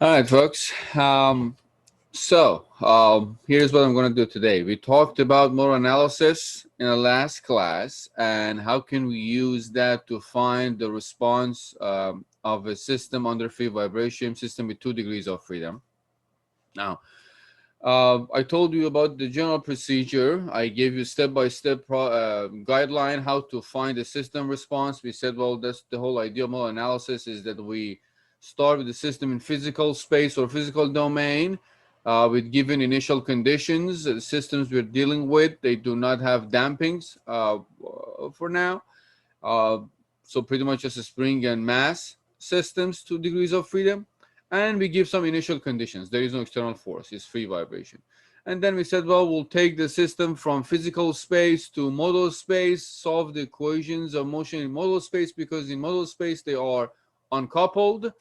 All right, folks. Here's what I'm going to do today. We talked about modal analysis in the last class and how can we use that to find the response of a system under free vibration, system with 2 degrees of freedom. Now, I told you about the general procedure. I gave you step-by-step guideline how to find the system response. We said, well, that's the whole idea of modal analysis, is that we start with the system in physical space or physical domain with given initial conditions. The systems we're dealing with, they do not have dampings for now. So pretty much just a spring and mass systems, 2 degrees of freedom. And we give some initial conditions. There is no external force, it's free vibration. And then we said, well, we'll take the system from physical space to modal space, solve the equations of motion in modal space, because in modal space they are uncoupled,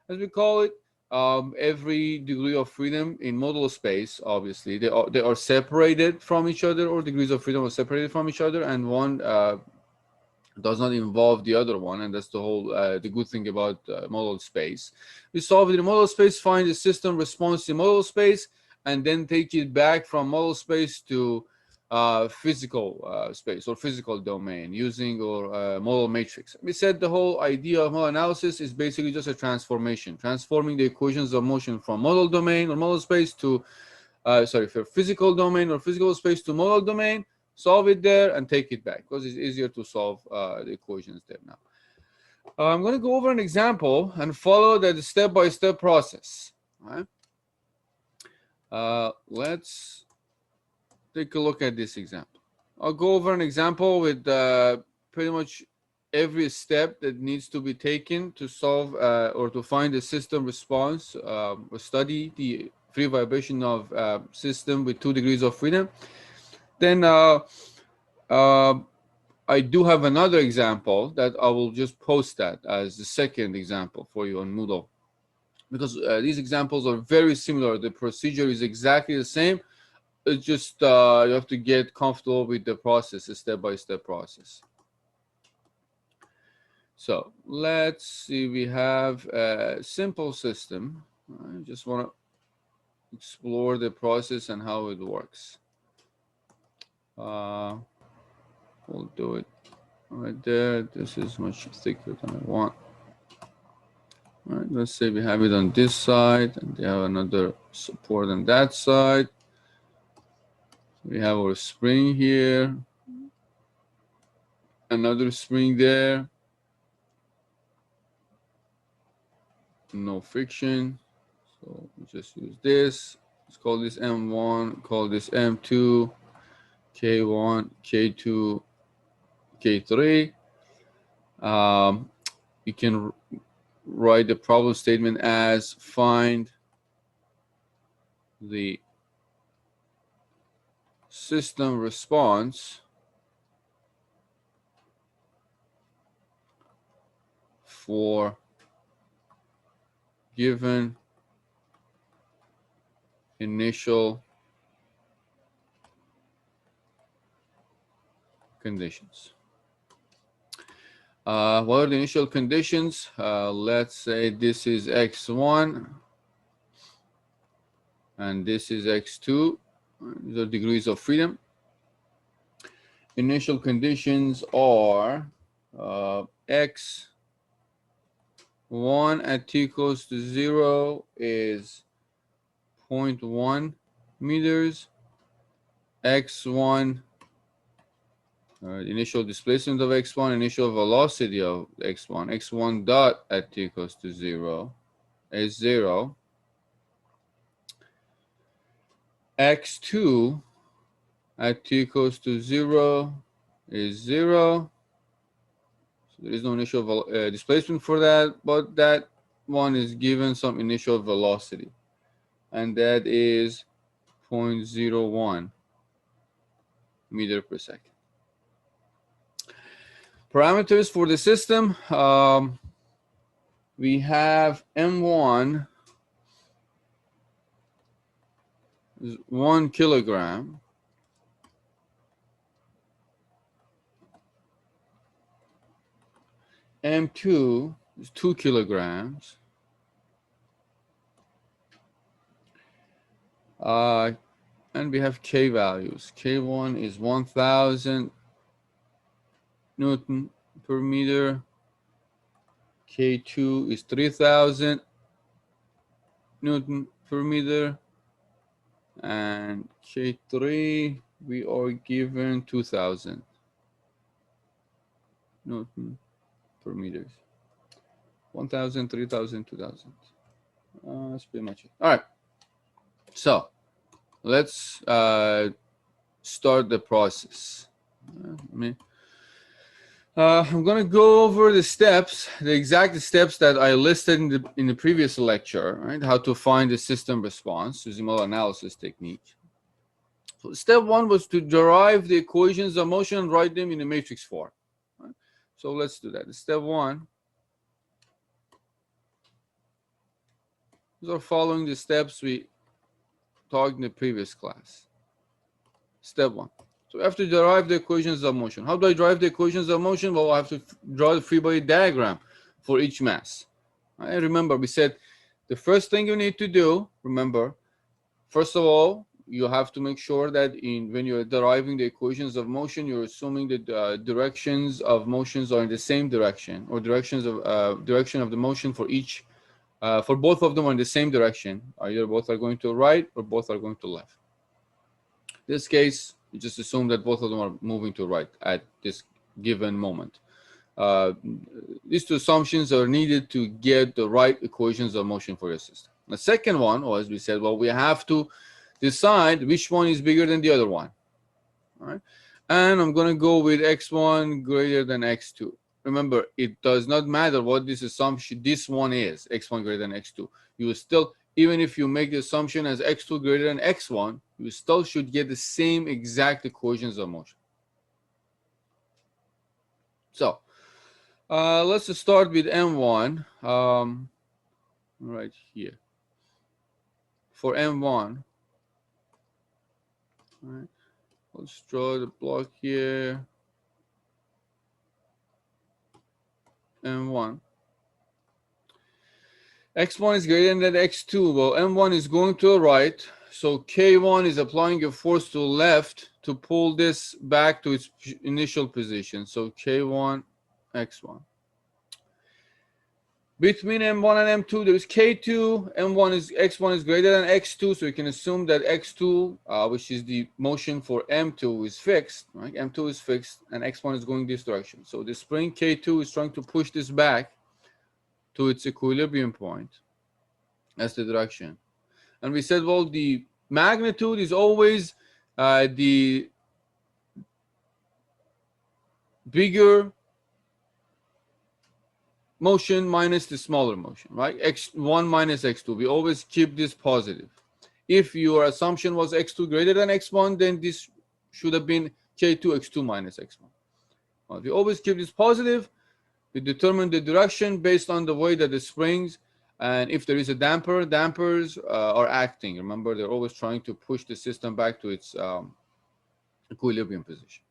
as we call it. Every degree of freedom in modal space, obviously, they are separated from each other, or degrees of freedom are separated from each other, and one does not involve the other one, and that's the whole the good thing about modal space. We solve it in modal space, find the system response in modal space, and then take it back from modal space to physical space or physical domain using our modal matrix. We said the whole idea of modal analysis is basically just a transformation, transforming the equations of motion from modal domain or modal space to for physical domain or physical space to modal domain, solve it there and take it back, because it's easier to solve the equations there now. I'm going to go over an example and follow the step-by-step process. All right? Let's take a look at this example. I'll go over an example with pretty much every step that needs to be taken to solve or to find the system response or study the free vibration of system with 2 degrees of freedom. Then I do have another example that I will just post that as the second example for you on Moodle, because these examples are very similar. The procedure is exactly the same. It's just you have to get comfortable with the process, a step-by-step process. So let's see, we have a simple system. I just want to explore the process and how it works. We'll do it right there. This is much thicker than I want. All right, let's say we have it on this side and they have another support on that side. We have our spring here, another spring there, no friction. So we just use this. Let's call this M1, call this M2, K1, K2, K3. You can write the problem statement as find the system response for given initial conditions. What are the initial conditions? Let's say this is x1 and this is x2. These are degrees of freedom. Initial conditions are x1 at t equals to 0 is 0.1 meters. x1, initial displacement of x1, initial velocity of x1, x1 dot at t equals to 0 is 0. x2 at t equals to 0 is 0. So there is no initial displacement for that, but that one is given some initial velocity, and that is 0.01 meter per second. Parameters for the system, we have M1 is 1 kilogram. M2 is 2 kilograms. And we have K values. K1 is 1000 Newton per meter. K2 is 3000 Newton per meter. And K3, we are given 2000 Newton per meter. 1000, 3000, 2000. That's pretty much it. All right. So let's start the process. I'm going to go over the steps, the exact steps that I listed in the previous lecture, right? How to find the system response using modal analysis technique. So step one was to derive the equations of motion and write them in a matrix form. Right? So let's do that. Step one. These are following the steps we talked in the previous class. Step one. So we have to derive the equations of motion. How do I derive the equations of motion? Well, I have to draw the free body diagram for each mass. Right? Remember, we said the first thing you need to do, remember, first of all, you have to make sure that when you're deriving the equations of motion, you're assuming that directions of motions are in the same direction, or direction of the motion for each, for both of them are in the same direction. Either both are going to the right or both are going to the left. In this case, you just assume that both of them are moving to the right at this given moment. These two assumptions are needed to get the right equations of motion for your system. The second one, or as we said, well, we have to decide which one is bigger than the other one. All right, and I'm going to go with x1 greater than x2. Remember, it does not matter what this assumption, this one is, x1 greater than x2. You will still, even if you make the assumption as x2 greater than x1, you still should get the same exact equations of motion. So let's start with M1 right here. For M1, right, let's draw the block here. M1. X1 is greater than X2. Well, M1 is going to the right. So K1 is applying a force to the left to pull this back to its initial position. So K1, X1. Between M1 and M2, there is K2. X1 is greater than X2, so you can assume that X2, which is the motion for M2, is fixed. Right? M2 is fixed, and X1 is going this direction. So the spring K2 is trying to push this back to its equilibrium point. That's the direction. And we said, well, the magnitude is always the bigger motion minus the smaller motion, right? X1 minus X2. We always keep this positive. If your assumption was X2 greater than X1, then this should have been K2 X2 minus X1. Well, we always keep this positive. We determine the direction based on the way that the springs, and if there is a damper, dampers are acting. Remember, they're always trying to push the system back to its equilibrium position.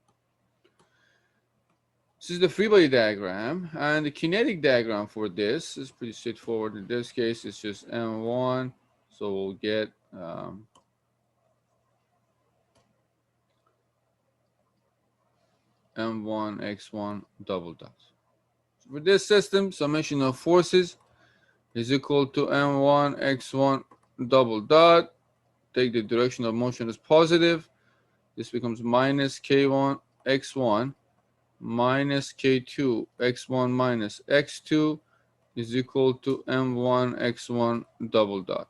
This is the free body diagram, and the kinetic diagram for this is pretty straightforward. In this case, it's just M1, so we'll get M1 X1 double dot. So for this system, summation of forces is equal to M1 X1 double dot. Take the direction of motion as positive. This becomes minus K1 X1 minus K2 X1 minus X2 is equal to M1 X1 double dot.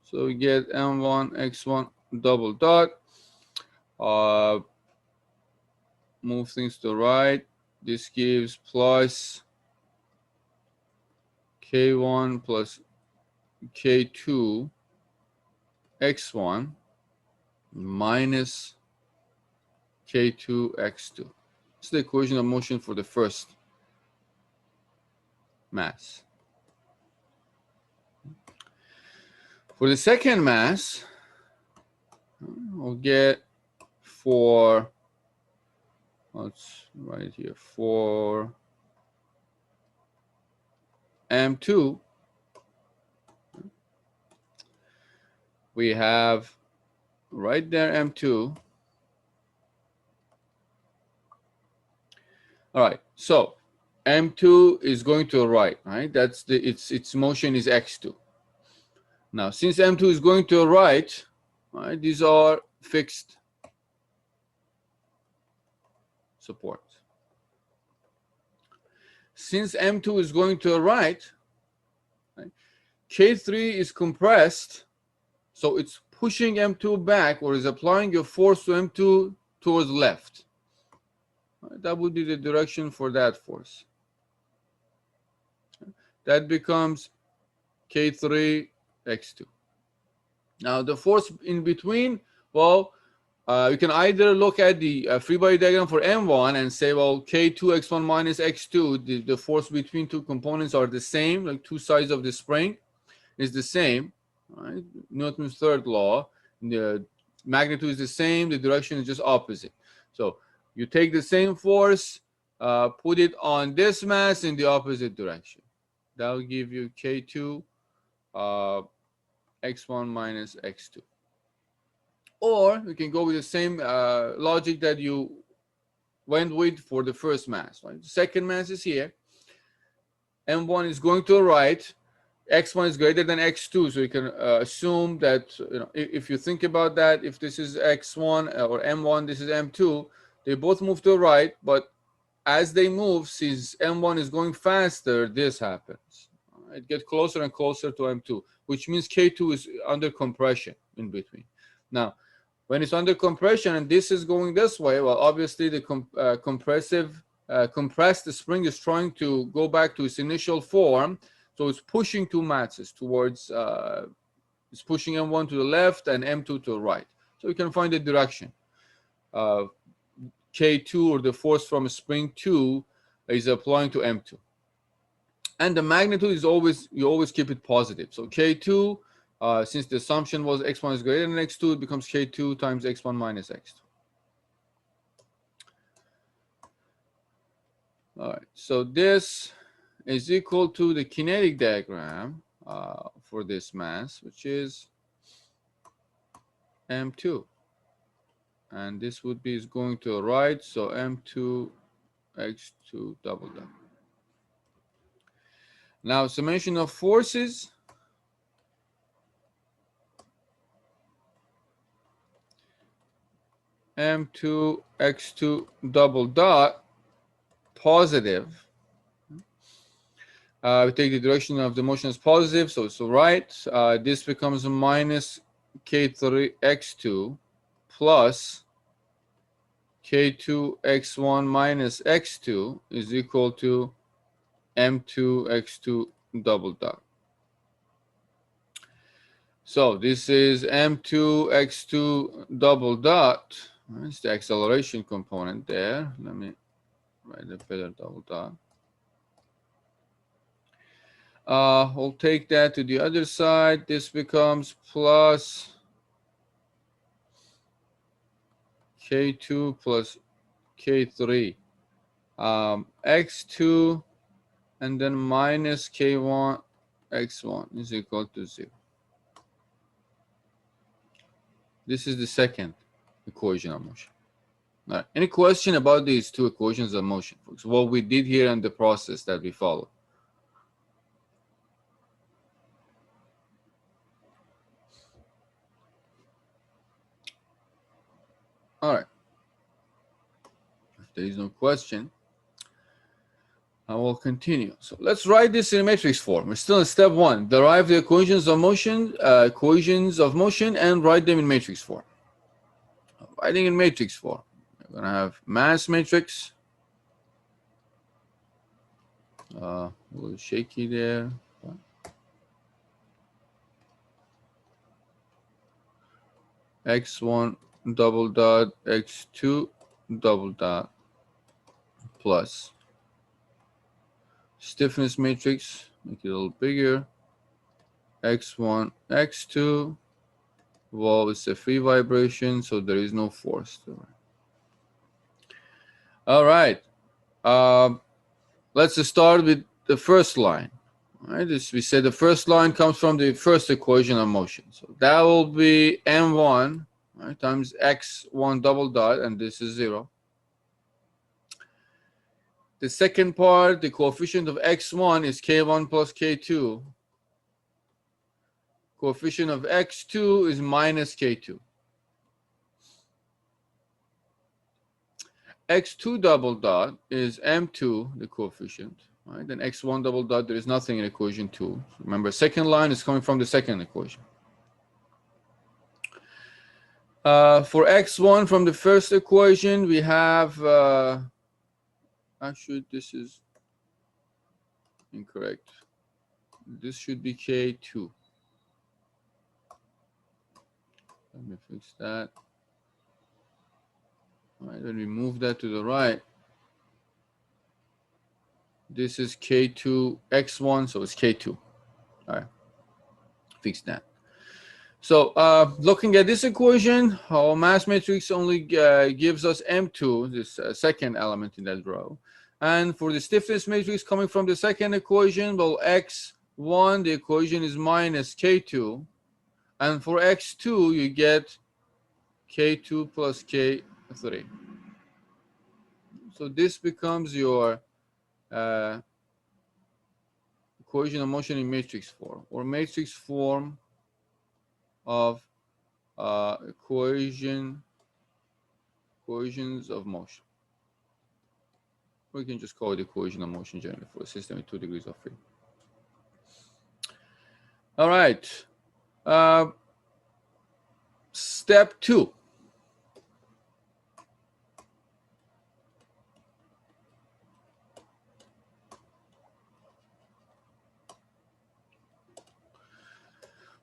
So we get M1 X1 double dot. Move things to the right. This gives plus K1 plus K2 X1 minus K2 X2. It's the equation of motion for the first mass. For the second mass, we'll get for, let's write here, for M2, we have right there M2. All right, so M2 is going to the right, right? That's the its motion is x2. Now, since M2 is going to the right, these are fixed supports. Since M2 is going to the right, K3 is compressed, so it's pushing M2 back, or is applying a force to M2 towards left. That would be the direction for that force. That becomes K3 x2. Now the force in between, well, you can either look at the free body diagram for M1 and say, well, K2 x1 minus x2, the force between two components are the same, like two sides of the spring is the same, right? Newton's third law, the magnitude is the same, the direction is just opposite. So you take the same force, put it on this mass in the opposite direction. That will give you K2 x1 minus x2. Or you can go with the same logic that you went with for the first mass. Right? The second mass is here. M1 is going to the right. X1 is greater than x2, so you can assume that, if you think about that, if this is x1 or M1, this is M2, they both move to the right, but as they move, since M1 is going faster, this happens. It gets closer and closer to M2, which means K2 is under compression in between. Now, when it's under compression and this is going this way, well, obviously the compressed spring is trying to go back to its initial form, so it's pushing two masses towards, it's pushing M1 to the left and M2 to the right. So you can find the direction. K2, or the force from spring 2, is applying to M2. And the magnitude is always, you always keep it positive. So K2, since the assumption was x1 is greater than x2, it becomes K2 times x1 minus x2. All right, so this is equal to the kinetic diagram for this mass, which is M2. And this would be is going to the right, so M2 x2 double dot. Now, summation of forces. M2 x2 double dot positive. We take the direction of the motion as positive, so it's right. This becomes minus K3 x2 plus K2 x1 minus x2 is equal to M2 x2 double dot. So this is M2 x2 double dot. It's the acceleration component there. Let me write a better double dot. We'll take that to the other side. This becomes plus K2 plus K3. X2 and then minus K1 x1 is equal to 0. This is the second equation of motion. All right. Any question about these two equations of motion, folks? What we did here and the process that we followed. All right. If there is no question, I will continue. So let's write this in a matrix form. We're still in step 1. Derive the equations of motion, and write them in matrix form. Writing in matrix form. We're going to have mass matrix. A little shaky there. X1 double dot, X2 double dot plus stiffness matrix, make it a little bigger. X1, X2. Well, it's a free vibration, so there is no force to it. All right. Let's start with the first line. All right, this we said the first line comes from the first equation of motion. So that will be m1, right, times x1 double dot, and this is 0. The second part, the coefficient of x1 is k1 plus k2. Coefficient of x2 is minus k2. x2 double dot is m2, the coefficient. Right? Then x1 double dot, there is nothing in equation 2. Remember, second line is coming from the second equation. For x1 from the first equation, we have, actually, this is incorrect. This should be k2. Let me fix that. All right, when we move that to the right, this is k2 x1, so it's k2. All right, fix that. So looking at this equation, our mass matrix only gives us m2, this second element in that row. And for the stiffness matrix coming from the second equation, well, x1, the equation is minus k2. And for x2, you get k2 plus k3. So this becomes your equation of motion in matrix form, or matrix form of equations of motion. We can just call it equation of motion generally for a system with 2 degrees of freedom. All right. Step 2.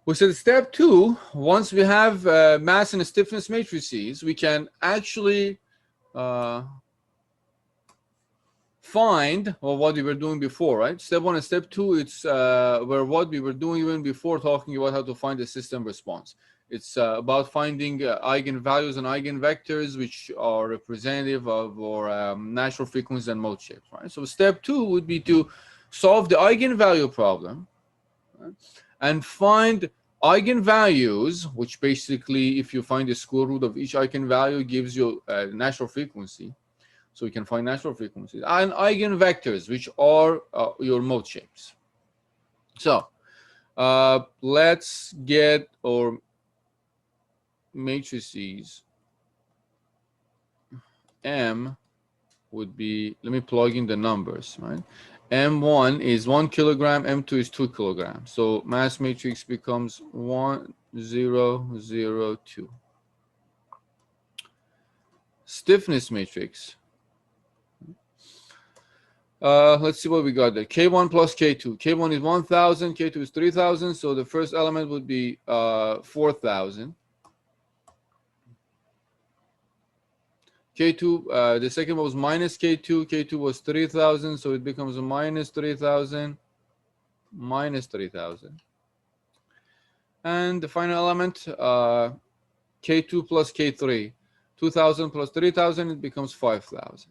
We said step 2, once we have mass and stiffness matrices, we can actually find what we were doing before, right? Step 1 and step 2, it's where what we were doing even before, talking about how to find the system response. It's about finding eigenvalues and eigenvectors which are representative of our natural frequencies and mode shapes, right? So step 2 would be to solve the eigenvalue problem, right? And find eigenvalues, which basically, if you find the square root of each eigenvalue, gives you a natural frequency. So we can find natural frequencies and eigenvectors, which are your mode shapes. So let's get our matrices. M would be, let me plug in the numbers, right? M1 is 1 kilogram, M2 is 2 kilograms. So mass matrix becomes 1, 0, 0, 2. Stiffness matrix. Let's see what we got there. K1 plus K2. K1 is 1,000, K2 is 3,000. So the first element would be 4,000. K2, the second one was minus K2. K2 was 3,000, so it becomes a minus 3,000, minus 3,000. And the final element, K2 plus K3. 2,000 plus 3,000, it becomes 5,000.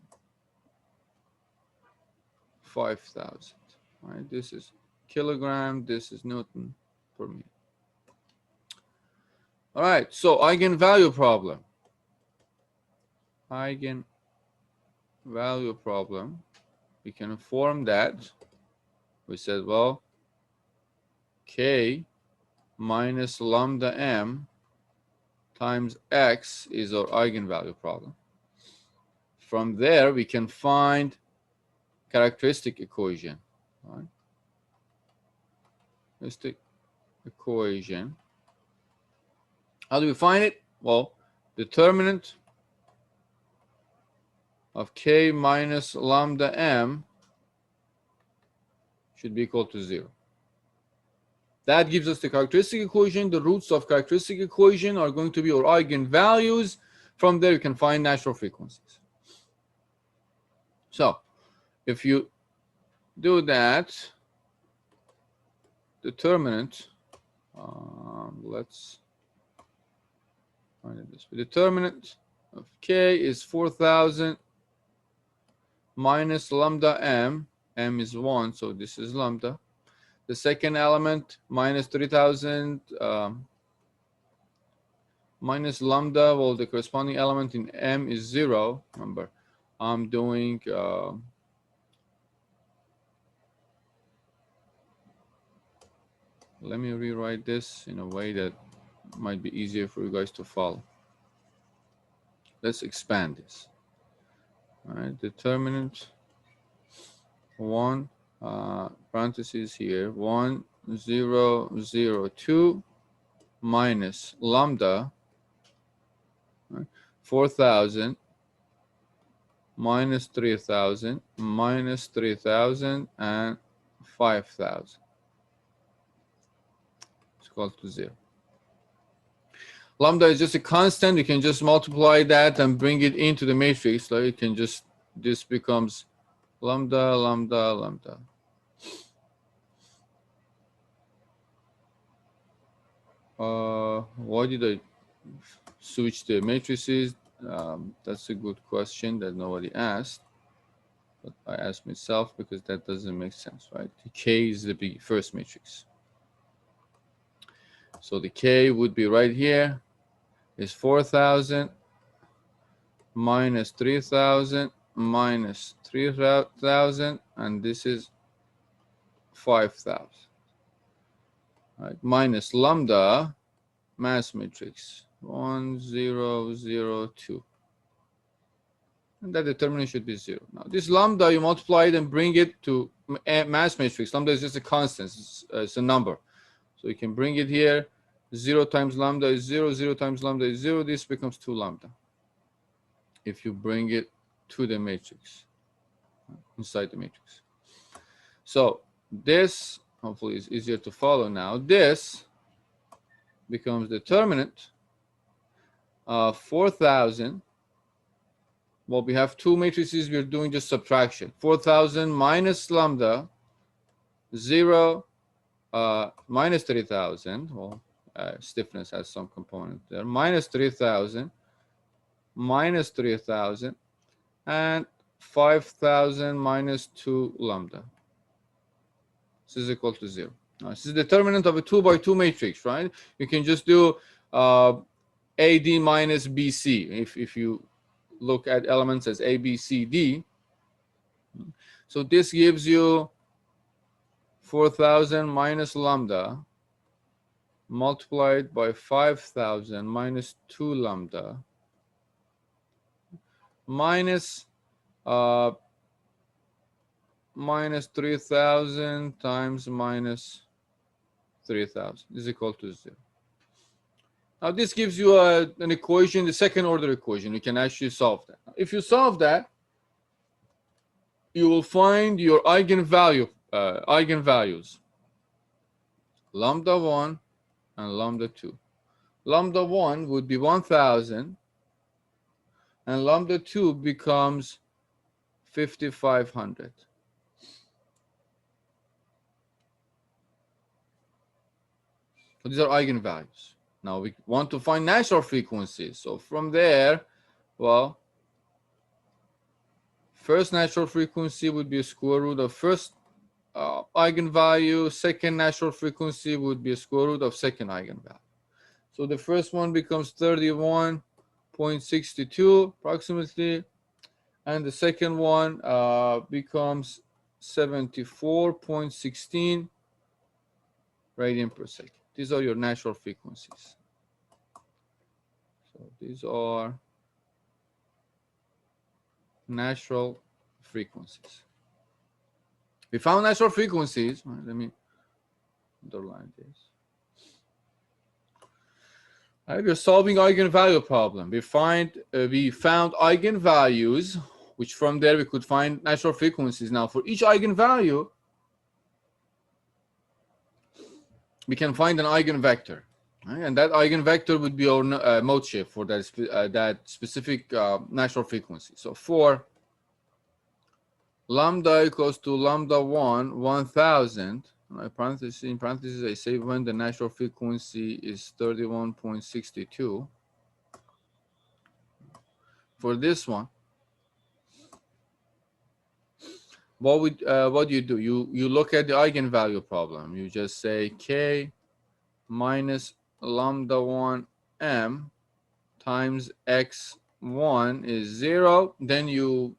5,000. Right? This is kilogram, this is Newton per meter. All right, so eigenvalue problem. Eigenvalue problem, we can form that. We said, well, K minus lambda m times x is our eigenvalue problem. From there, we can find characteristic equation. Right? Characteristic equation. How do we find it? Well, determinant of K minus lambda m should be equal to 0. That gives us the characteristic equation. The roots of characteristic equation are going to be our eigenvalues. From there, you can find natural frequencies. So if you do that, determinant, let's find it this way. Determinant of K is 4,000 minus lambda m. M is 1, so this is lambda, The second element minus 3000 minus lambda, well, the corresponding element in M is 0. Remember, I'm doing let me rewrite this in a way that might be easier for you guys to follow. Let's expand this. All right, determinant 1 parentheses here 1 0 0 2 minus lambda, right, 4000 minus 3000 minus 3000 and 5000 is equal to 0. Lambda is just a constant. You can just multiply that and bring it into the matrix. So you can just, this becomes lambda, lambda, lambda. Why did I switch the matrices? That's a good question that nobody asked. But I asked myself because that doesn't make sense, right? The K is the first matrix. So the K would be right here. Is 4000 minus 3000 minus 3000, and this is 5000. Right, minus lambda, mass matrix 1 0 0 2, and that determinant should be 0. Now this lambda, you multiply it and bring it to mass matrix. Lambda is just a constant, it's a number, so you can bring it here. 0 times lambda is 0, 0 times lambda is 0. This becomes 2 lambda if you bring it to the matrix, inside the matrix. So this hopefully is easier to follow now. This becomes determinant of 4000. Well, we have two matrices, we're doing just subtraction. 4000 minus lambda, 0 minus 3000. Well, stiffness has some component there. Minus 3000 minus 3000 and 5000 minus 2 lambda. This is equal to 0. Now, this is determinant of a 2 by 2 matrix, right? You can just do AD minus BC if you look at elements as A, B, C, D. So this gives you 4000 minus lambda multiplied by 5000 minus 2 lambda minus minus 3000 times minus 3000 is equal to 0. Now this gives you an equation, the second order equation. You can actually solve that. If you solve that, you will find your eigenvalues, lambda 1 and lambda 2. Lambda 1 would be 1000 and lambda 2 becomes 5500. So these are eigenvalues. Now we want to find natural frequencies. So from there, well, first natural frequency would be a square root of first eigenvalue. Second natural frequency would be a square root of second eigenvalue. So the first one becomes 31.62 approximately, and the second one becomes 74.16 radian per second. These are your natural frequencies. So these are natural frequencies. We found natural frequencies. Let me underline this. All right, we're solving eigenvalue problem. We found eigenvalues, which from there we could find natural frequencies. Now for each eigenvalue, we can find an eigenvector, right? And that eigenvector would be our mode shift for that specific natural frequency. So for lambda equals to lambda 1 1000, right, in parentheses I say when the natural frequency is 31.62. For this one, what do you do? You look at the eigenvalue problem. You just say k minus lambda 1 m times x1 is 0. Then you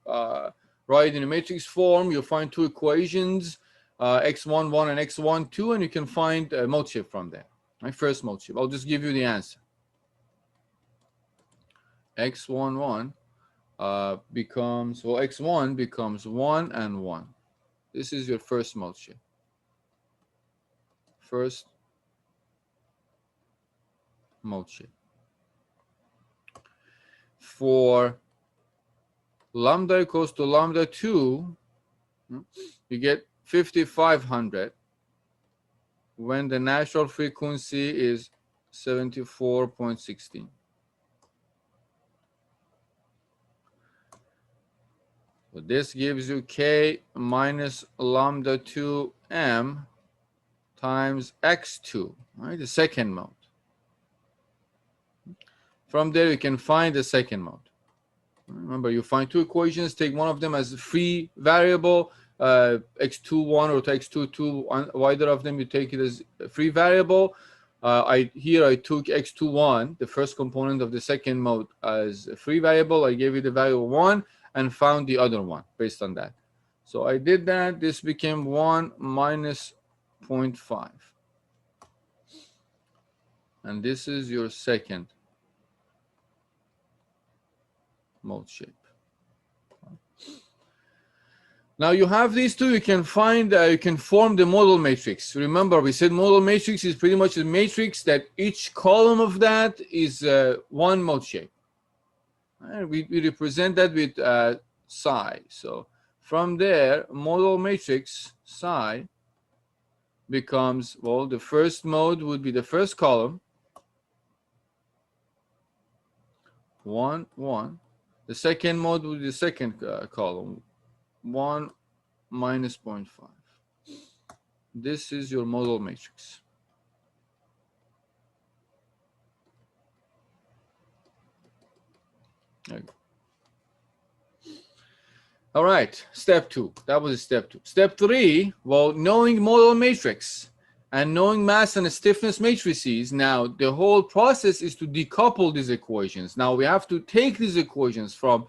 write in a matrix form. You find two equations, x1 1 and x1 2, and you can find a mode shape from there. My first mode shape. I'll just give you the answer. x1 1 becomes, well, x1 becomes 1 and 1. This is your first mode shape. First mode shape. For lambda equals to lambda 2, you get 5500 when the natural frequency is 74.16. So this gives you k minus lambda 2m times x2, right? The second mode. From there, you can find the second mode. Remember, you find two equations, take one of them as a free variable, x21 or x22, either of them you take it as a free variable. Here I took x21, the first component of the second mode, as a free variable. I gave it the value of 1 and found the other one based on that. So I did that. This became 1 minus 0.5. And this is your second mode shape. Now you have these two. You can find, you can form the modal matrix. Remember, we said modal matrix is pretty much a matrix that each column of that is one mode shape. And we represent that with psi. So from there, modal matrix psi becomes, well, the first mode would be the first column, 1 1. The second mode would be the second column, 1 minus 0.5. This is your modal matrix. There you go. All right, step 2. That was step 2. Step 3, well, knowing modal matrix and knowing mass and stiffness matrices, now the whole process is to decouple these equations. Now we have to take these equations from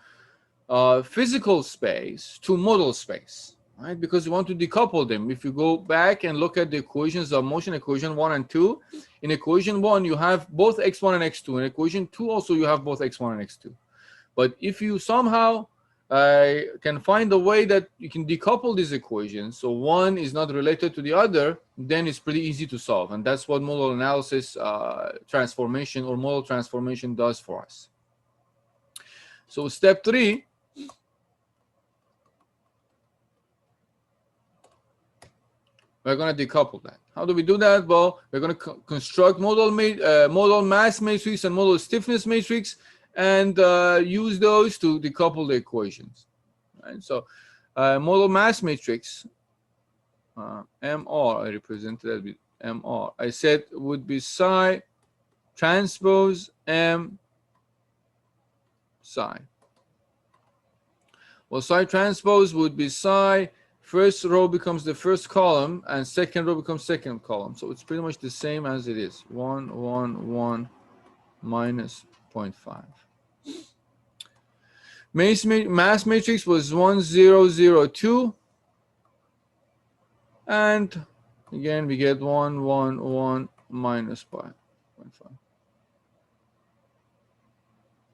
physical space to modal space, right? Because you want to decouple them. If you go back and look at the equations of motion, equation 1 and 2, in equation 1 you have both x1 and x2. In equation 2 also you have both x1 and x2. But if you somehow can find a way that you can decouple these equations, so one is not related to the other, then it's pretty easy to solve. And that's what modal analysis transformation or modal transformation does for us. So step 3, we're going to decouple that. How do we do that? Well, we're going to construct modal mass matrix and modal stiffness matrix, and use those to decouple the equations. Right? So modal mass matrix, MR, I represented that with MR. I said would be psi transpose M psi. Well, psi transpose would be psi, first row becomes the first column, and second row becomes second column. So it's pretty much the same as it is. 1 1 1 minus 0.5. Mass matrix was 1 0 0 2, and again we get 1 1 1 minus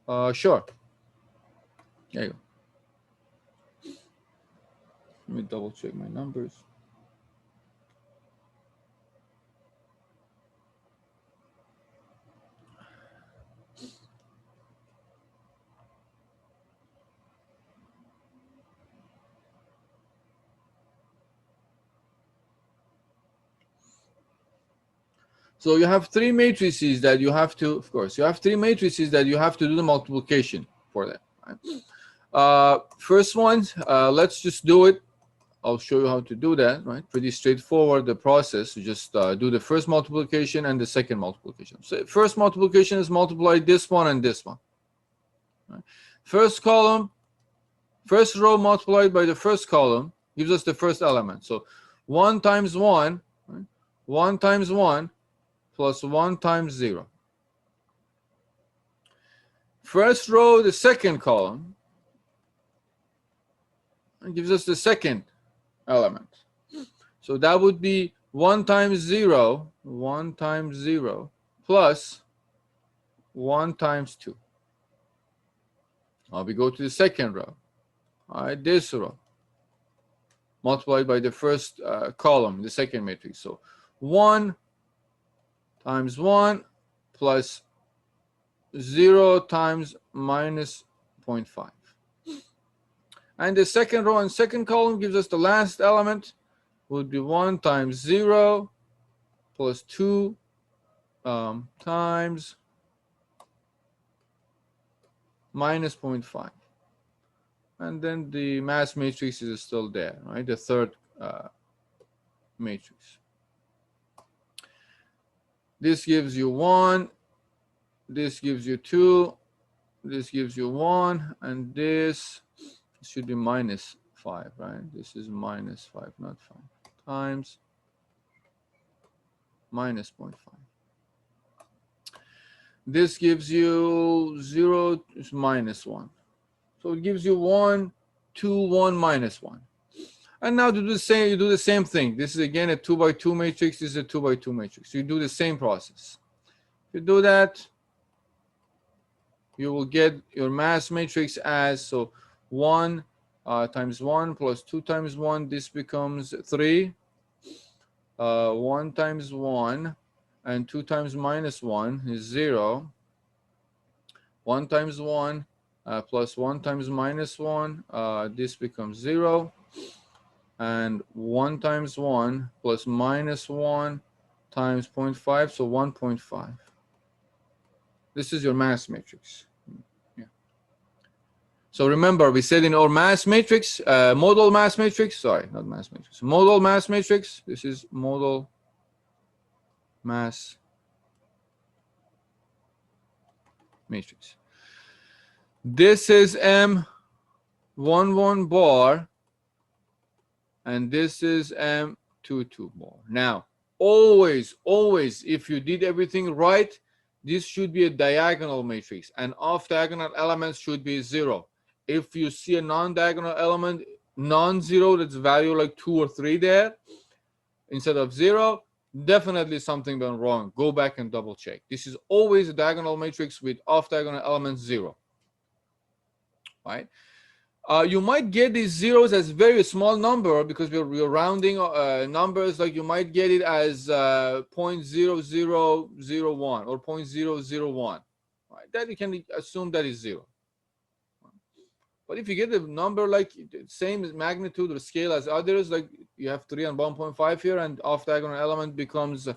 0.5. Sure. There you go. Let me double check my numbers. So you have three matrices that you have to, of course, you have three matrices that you have to do the multiplication for them. Right? First one, let's just do it. I'll show you how to do that, right? Pretty straightforward, the process. You just do the first multiplication and the second multiplication. So first multiplication is multiply this one and this one. Right? First column, first row multiplied by the first column gives us the first element. So 1 times 1, right? 1 times 1 plus 1 times 0. First row, the second column, and gives us the second element. So that would be 1 times 0, 1 times 0, plus 1 times 2. Now we go to the second row. All right, this row, multiplied by the first column, the second matrix. So 1 times 1 plus 0 times minus 0.5. And the second row and second column gives us the last element, would be 1 times 0 plus 2 times minus 0.5. And then the mass matrix is still there, right? The third matrix. This gives you 1, this gives you 2, this gives you 1, and this should be minus 5, right? This is minus 5, not 5, times minus 0.5. This gives you 0 is minus 1. So it gives you 1, 2, 1, minus 1. And now to do the same, you do the same thing. This is again a 2 by 2 matrix. This is a 2 by 2 matrix. You do the same process. If you do that, you will get your mass matrix as, so 1 times 1 plus 2 times 1. This becomes 3. 1 times 1 and 2 times minus 1 is 0. 1 times 1 plus 1 times minus 1, this becomes 0. And 1 times 1 plus minus 1 times 0.5, so 1.5. This is your mass matrix. Yeah. So remember, we said in our mass matrix, modal mass matrix, sorry, not mass matrix, modal mass matrix. This is modal mass matrix. This is M11 bar, and this is M22 bar. Now, always, if you did everything right, this should be a diagonal matrix, and off-diagonal elements should be 0. If you see a non-diagonal element, non-zero, that's value like 2 or 3 there, instead of 0, definitely something went wrong. Go back and double check. This is always a diagonal matrix with off-diagonal elements 0. Right? You might get these zeros as very small number because we're rounding numbers, like you might get it as 0.0001 or 0.001. Right? That you can assume that is 0. But if you get a number like same magnitude or scale as others, like you have 3 and 1.5 here, and off-diagonal element becomes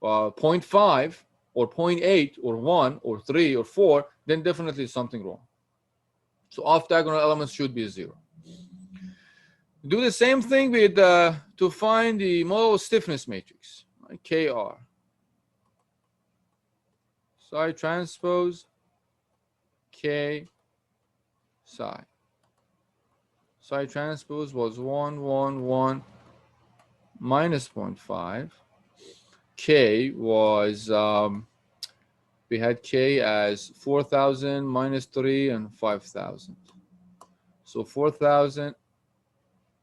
0.5 or 0.8 or 1 or 3 or 4, then definitely something wrong. So off-diagonal elements should be 0. Do the same thing with to find the modal stiffness matrix, right? KR. Psi transpose K psi. Psi transpose was 1, 1, 1 minus 0.5. K was we had K as 4,000 minus 3 and 5,000. So 4,000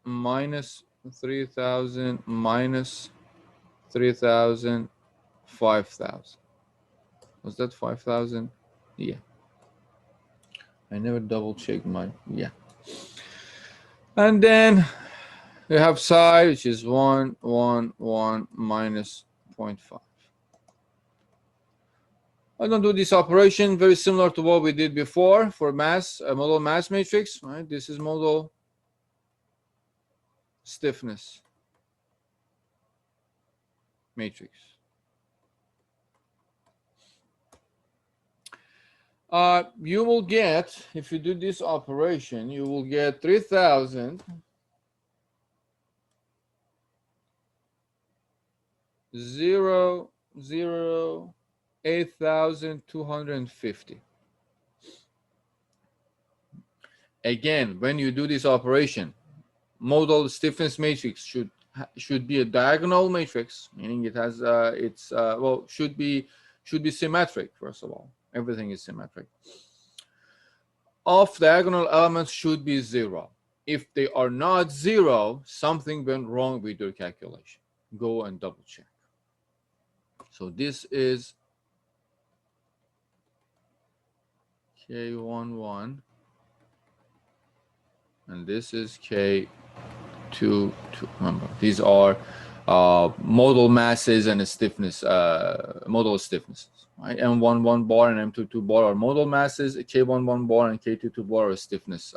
minus 3,000 minus 3,000, 5,000. Was that 5,000? Yeah. I never double checked my, yeah. And then we have psi, which is 1, 1, 1 minus 0.5. I'm going to do this operation very similar to what we did before for mass, modal mass matrix, right? This is modal stiffness matrix. You will get, if you do this operation, you will get 3,000 0, 0, 8,250. Again, when you do this operation, modal stiffness matrix should be a diagonal matrix, meaning it has well, should be symmetric. First of all, everything is symmetric. Off diagonal elements should be 0. If they are not 0, something went wrong with your calculation. Go and double check. So this is K11 and this is K22. Remember, these are modal masses and stiffness, modal stiffnesses. Right? M11 bar and M22 bar are modal masses. K11 bar and K22 bar are stiffness,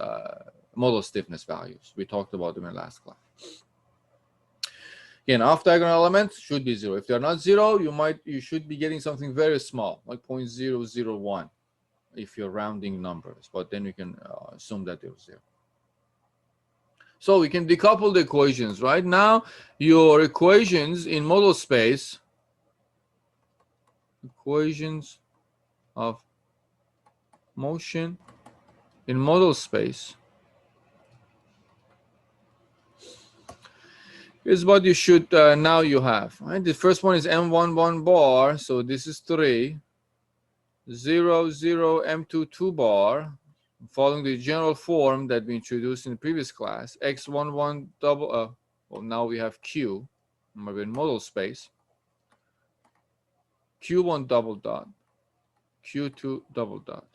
modal stiffness values. We talked about them in last class. Again, off diagonal elements should be 0. If they're not 0, you should be getting something very small, like 0.001, if you're rounding numbers. But then you can assume that they're 0. So we can decouple the equations. Right now, your equations in modal space, equations of motion in modal space, is what you should now you have. Right? The first one is M11 bar, so this is 3, 0, 0, M22 bar, following the general form that we introduced in the previous class. X11 double, well, now we have Q, remember in modal space, Q1 double dot, Q2 double dot,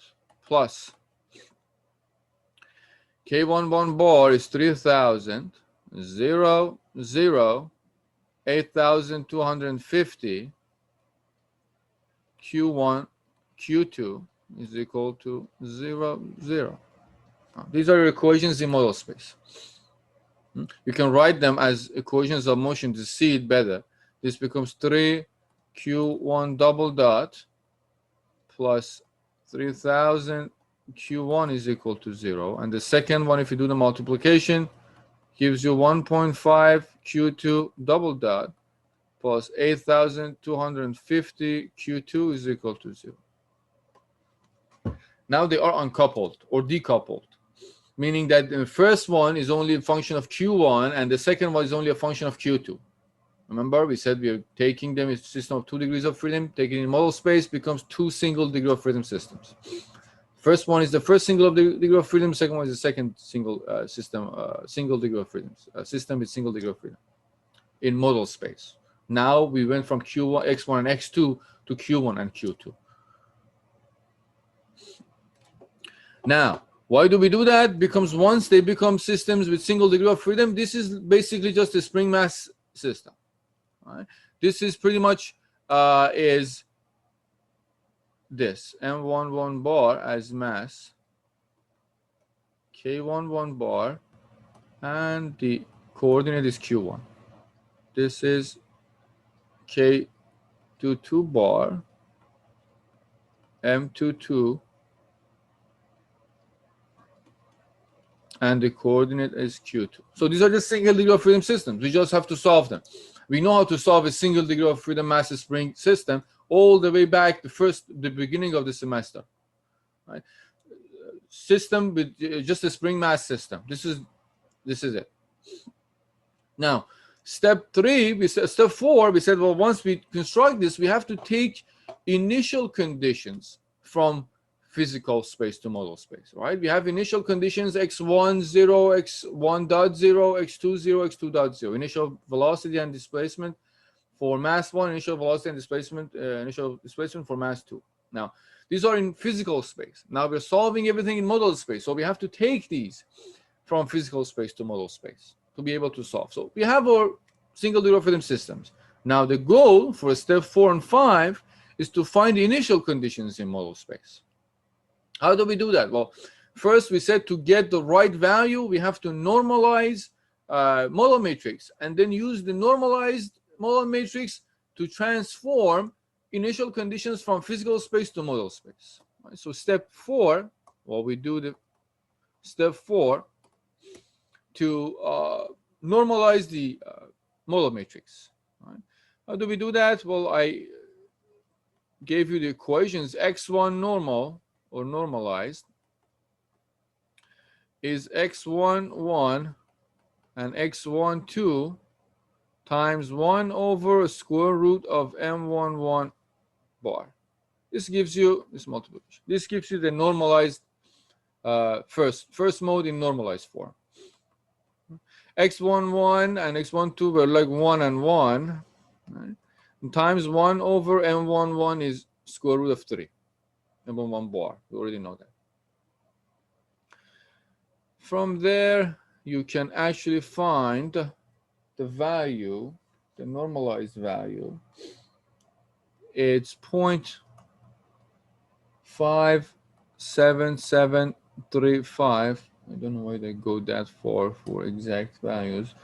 plus K11 bar is 3000, 0, 0, 8250, Q1, Q2 is equal to 0, 0. These are equations in modal space. You can write them as equations of motion to see it better. This becomes 3 Q1 double dot plus 3000 Q1 is equal to 0. And the second one, if you do the multiplication, gives you 1.5 Q2 double dot plus 8250 Q2 is equal to 0. Now they are uncoupled or decoupled, meaning that the first one is only a function of Q1 and the second one is only a function of Q2. Remember, we said we are taking them as a system of 2 degrees of freedom. Taking in modal space becomes 2 single degree of freedom systems. First one is the first single degree of freedom. Second one is the second single single degree of freedom. System with single degree of freedom in modal space. Now we went from Q1, X1, and X2 to Q1 and Q2. Now, why do we do that? Because once they become systems with single degree of freedom, this is basically just a spring mass system. Right? This is pretty much is this M11 bar as mass, K11 bar, and the coordinate is Q1. This is K22 bar, M22, and the coordinate is Q2. So these are just single degree of freedom systems. We just have to solve them. We know how to solve a single degree of freedom mass spring system all the way back to the beginning of the semester. Right? System with just a spring mass system. This is it. Now, step 4, we said, well, once we construct this, we have to take initial conditions from physical space to modal space, right? We have initial conditions x1, 0, x1 dot 0, x2, 0, x2 dot 0. Initial velocity and displacement for mass 1, initial velocity and displacement, for mass 2. Now, these are in physical space. Now we're solving everything in modal space. So we have to take these from physical space to modal space to be able to solve. So we have our single degree of freedom systems. Now the goal for step 4 and 5 is to find the initial conditions in modal space. How do we do that? Well, first we said to get the right value, we have to normalize modal matrix and then use the normalized modal matrix to transform initial conditions from physical space to modal space. Right? So step 4, well, we do the step 4 to normalize the modal matrix. Right? How do we do that? Well, I gave you the equations. X1 normal or normalized is x11 and x12 times 1 over square root of m11 bar. This gives you this multiplication. This gives you the normalized first mode in normalized form. x11 and x12 were like 1 and 1, right? And times 1 over m11 is square root of 3, m11 bar. We already know that. From there, you can actually find the value, the normalized value. It's 0.57735. I don't know why they go that far for exact values.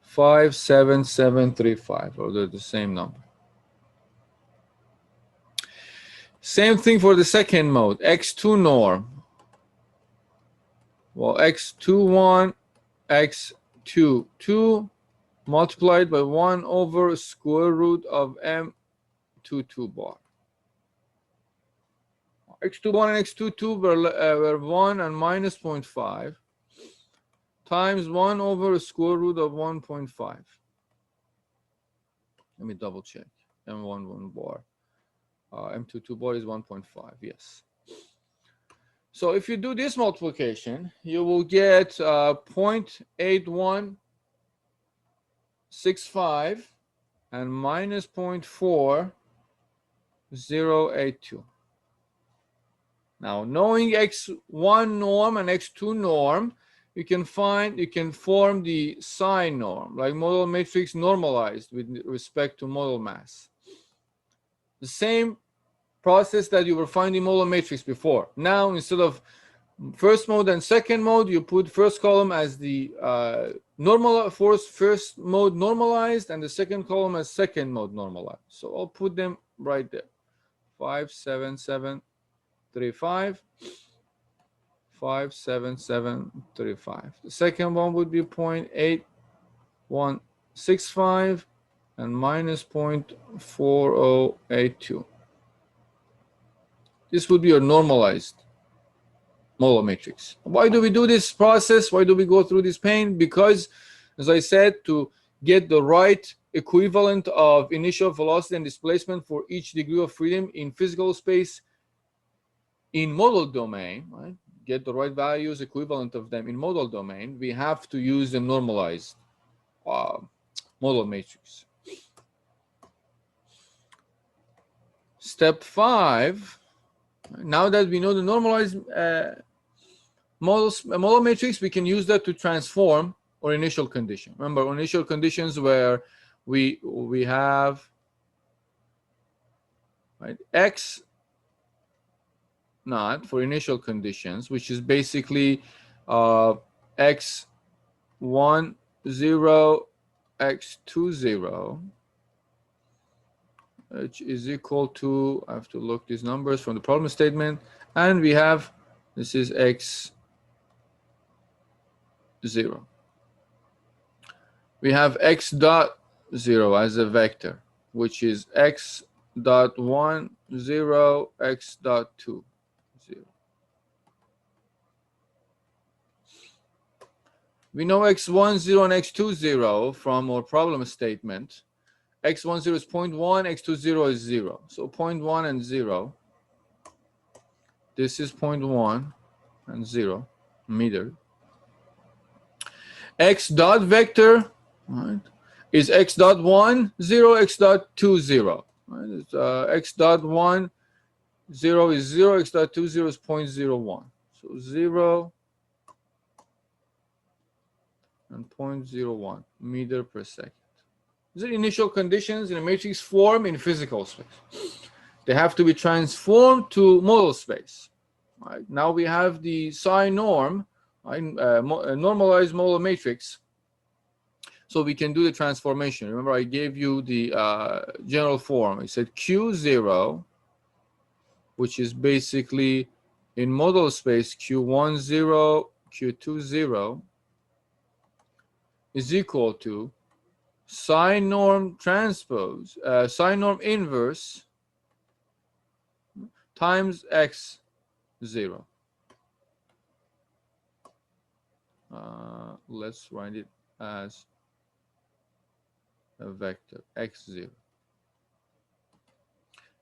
57735, or they're the same number. Same thing for the second mode, x2 norm. Well, x21, x22 multiplied by 1 over square root of m22 bar. x21 and x22 were 1 and minus 0.5 times 1 over square root of 1.5. Let me double check. M11 bar. M22 bar is 1.5, yes. So if you do this multiplication, you will get 0.8165 and minus 0.4082. Now, knowing x1 norm and x2 norm, you can form the psi norm, like model matrix normalized with respect to model mass. The same process that you were finding model matrix before. Now, instead of first mode and second mode, you put first column as the first mode normalized and the second column as second mode normalized. So I'll put them right there. 57735. 57735. The second one would be 0.8165 and minus 0.4082. This would be your normalized model matrix. Why do we do this process? Why do we go through this pain? Because, as I said, to get the right equivalent of initial velocity and displacement for each degree of freedom in physical space in model domain, right? Get the right values equivalent of them in model domain, we have to use the normalized model matrix. Step 5, now that we know the normalized model matrix, we can use that to transform our initial condition. Remember, initial conditions where we have, right, x naught for initial conditions, which is basically x10, x20, which is equal to, I have to look these numbers from the problem statement, and we have, this is x0. We have x dot 0 as a vector, which is x dot 1, 0, x dot 2, 0. We know x1, 0, and x2, 0 from our problem statement. x1, 0 is 0.1, x2, 0 is 0. So 0.1 and 0. This is 0.1 and 0 meter. X dot vector, right, is x dot 1, 0, x dot 2, 0. Right? It's, x dot 1, 0 is 0, x dot 2, 0 is 0.01. So 0 and 0.01 meter per second. These are initial conditions in a matrix form in physical space. They have to be transformed to model space. Right? Now we have the psi norm, right? Normalized model matrix, so we can do the transformation. Remember, I gave you the general form. I said Q0, which is basically in model space Q10, Q20, is equal to psi norm transpose, psi norm inverse times x0. Let's write it as a vector x0.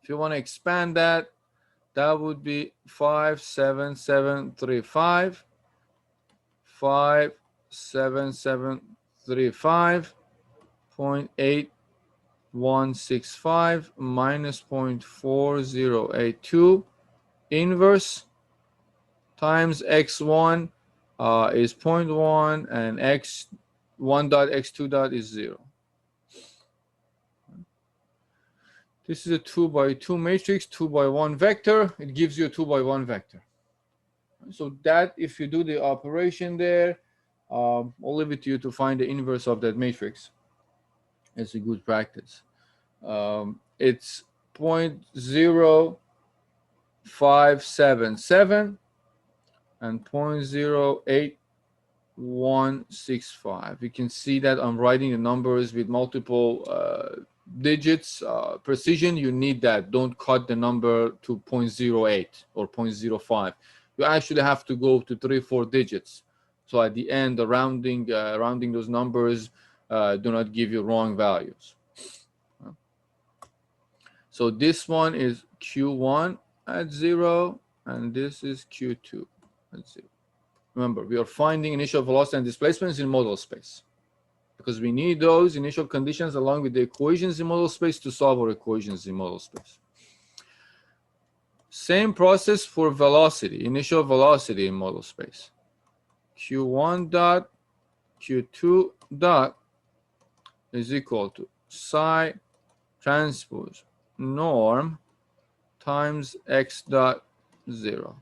If you want to expand that, that would be 57735, 57735.8165 minus 0.4082 inverse times x1 is 0.1 and x1 dot x2 dot is 0. This is a 2 by 2 matrix, 2 by 1 vector. It gives you a 2 by 1 vector. So that, if you do the operation there, I'll leave it to you to find the inverse of that matrix. It's a good practice. It's 0.0577 and 0.08165. You can see that I'm writing the numbers with multiple digits. Precision, you need that. Don't cut the number to 0.08 or 0.05. You actually have to go to 3-4 digits. So at the end, the rounding those numbers do not give you wrong values. So this one is Q1 at 0, and this is Q2 at 0. Remember, we are finding initial velocity and displacements in model space, because we need those initial conditions along with the equations in model space to solve our equations in model space. Same process for velocity, initial velocity in model space. Q1 dot Q2 dot is equal to psi transpose norm times x dot 0.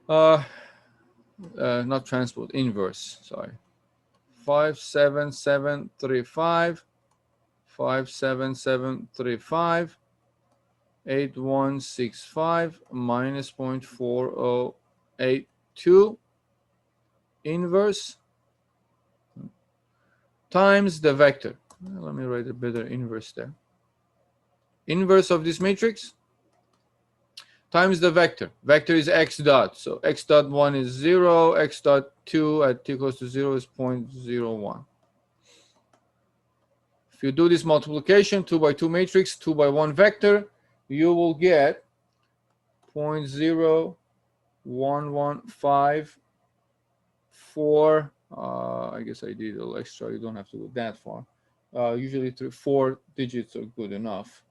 Not transpose, inverse, sorry. 57735, 57735, 8165 minus 0.4082 inverse times the vector. Let me write a better inverse there. Inverse of this matrix times the vector. Vector is x dot. So x dot 1 is 0, x dot 2 at t equals to 0 is 0.01. If you do this multiplication, 2 by 2 matrix, 2 by 1 vector, you will get 0.01154. I guess I did a little extra. You don't have to go that far. Usually 4 digits are good enough.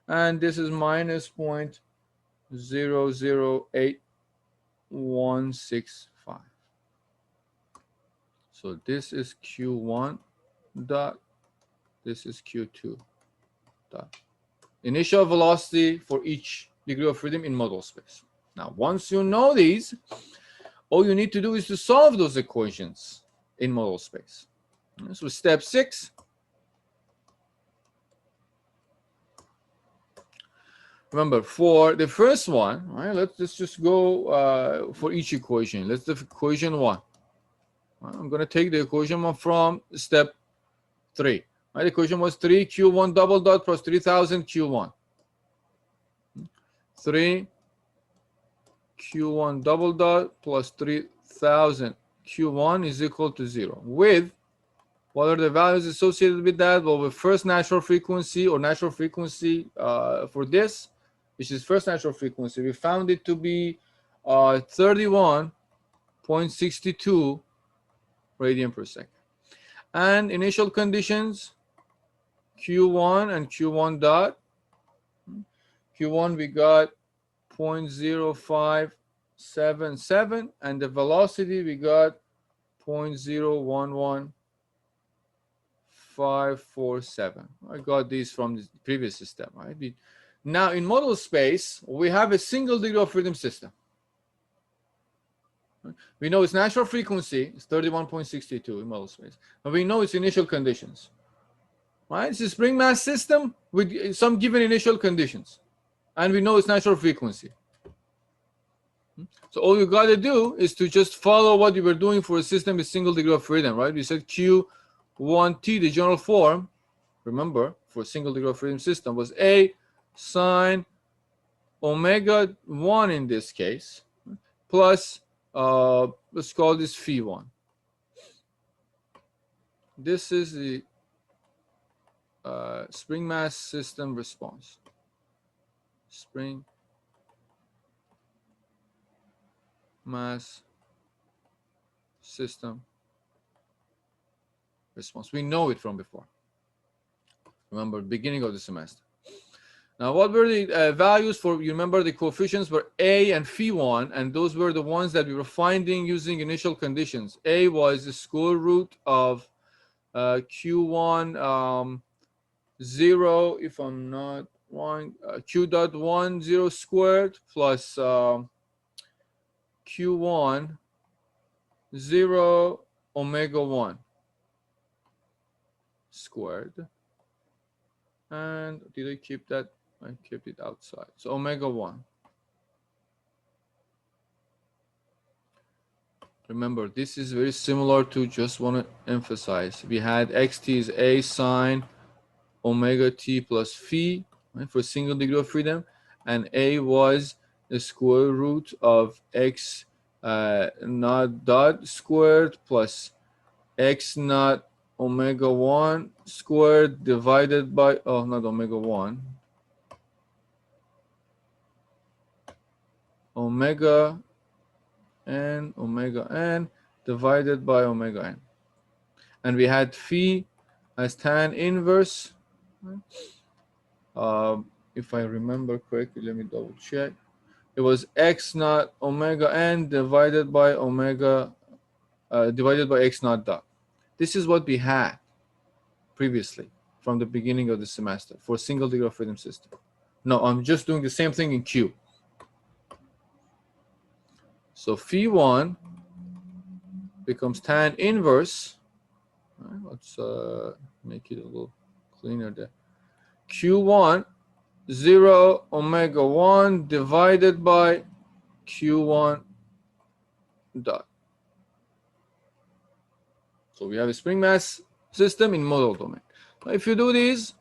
And this is minus 0.008165. So this is Q1 dot, this is Q2 dot. Initial velocity for each degree of freedom in model space. Now, once you know these, all you need to do is to solve those equations in model space. So step 6. Remember, for the first one, right, let's just go for each equation. Let's do equation 1. I'm going to take the equation 1 from step 3. Right, the equation was 3 Q1 double dot plus 3000 Q1. 3 Q1 double dot plus 3000 Q1 is equal to 0. With, what are the values associated with that? Well, with first natural frequency or natural frequency for this, which is first natural frequency, we found it to be 31.62 radian per second. And initial conditions, Q1 and Q1 dot. Q1 we got 0.0577, and the velocity we got 0.011547. I got these from the previous system, right? Now in model space, we have a single degree of freedom system. We know its natural frequency is 31.62 in model space, and we know its initial conditions. Right? It's a spring mass system with some given initial conditions, and we know its natural frequency. So all you got to do is to just follow what you were doing for a system with single degree of freedom, right? We said Q1t, the general form, remember, for a single degree of freedom system was A sine omega 1 in this case, plus let's call this phi1. This is the spring mass system response. Spring mass system response. We know it from before. Remember, beginning of the semester. Now, what were the values for, you remember the coefficients were A and phi1, and those were the ones that we were finding using initial conditions. A was the square root of Q1 0, if I'm not wrong, Q dot 1 0 squared plus Q1 0 omega 1 squared. And did I keep that? I kept it outside. So omega 1. Remember, this is very similar to, just want to emphasize, we had xt is a sine omega t plus phi, right, for single degree of freedom, and a was the square root of x naught dot squared plus x naught omega 1 squared divided by, oh, not omega 1, omega n divided by omega n. And we had phi as tan inverse. If I remember correctly, let me double check. It was x naught omega n divided by omega divided by x naught dot. This is what we had previously from the beginning of the semester for single degree of freedom system. No, I'm just doing the same thing in Q. So phi1 becomes tan inverse. Right, let's make it a little cleaner there. Q1 0 omega 1 divided by Q1 dot. So we have a spring mass system in modal domain. Now, if you do this,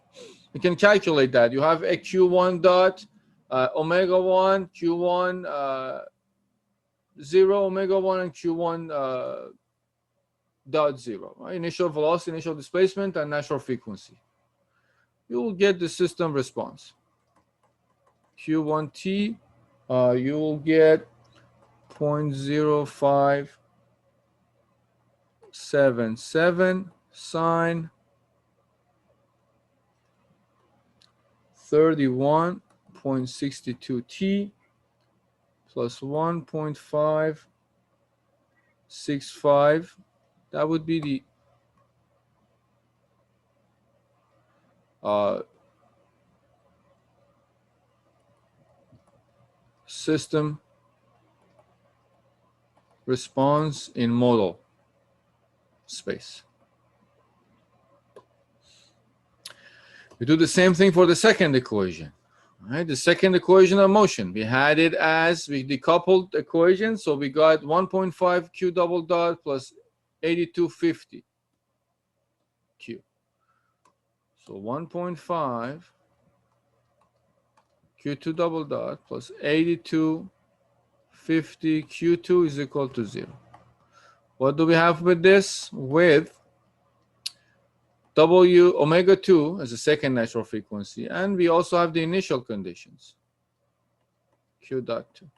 you can calculate that. You have a Q1 dot omega 1, Q1 0 omega 1, and Q1 dot 0. Right? Initial velocity, initial displacement, and natural frequency. You will get the system response. Q1t, you will get 0.0577 sine 31.62t plus 1.565. That would be the system response in modal space. We do the same thing for the second equation. Right? The second equation of motion, we had it as, we decoupled equation, so we got 1.5 q double dot plus 8250 q. So 1.5 q2 double dot plus 8250 q2 is equal to 0. What do we have with this? With W omega 2 as a second natural frequency, and we also have the initial conditions, Q dot 2.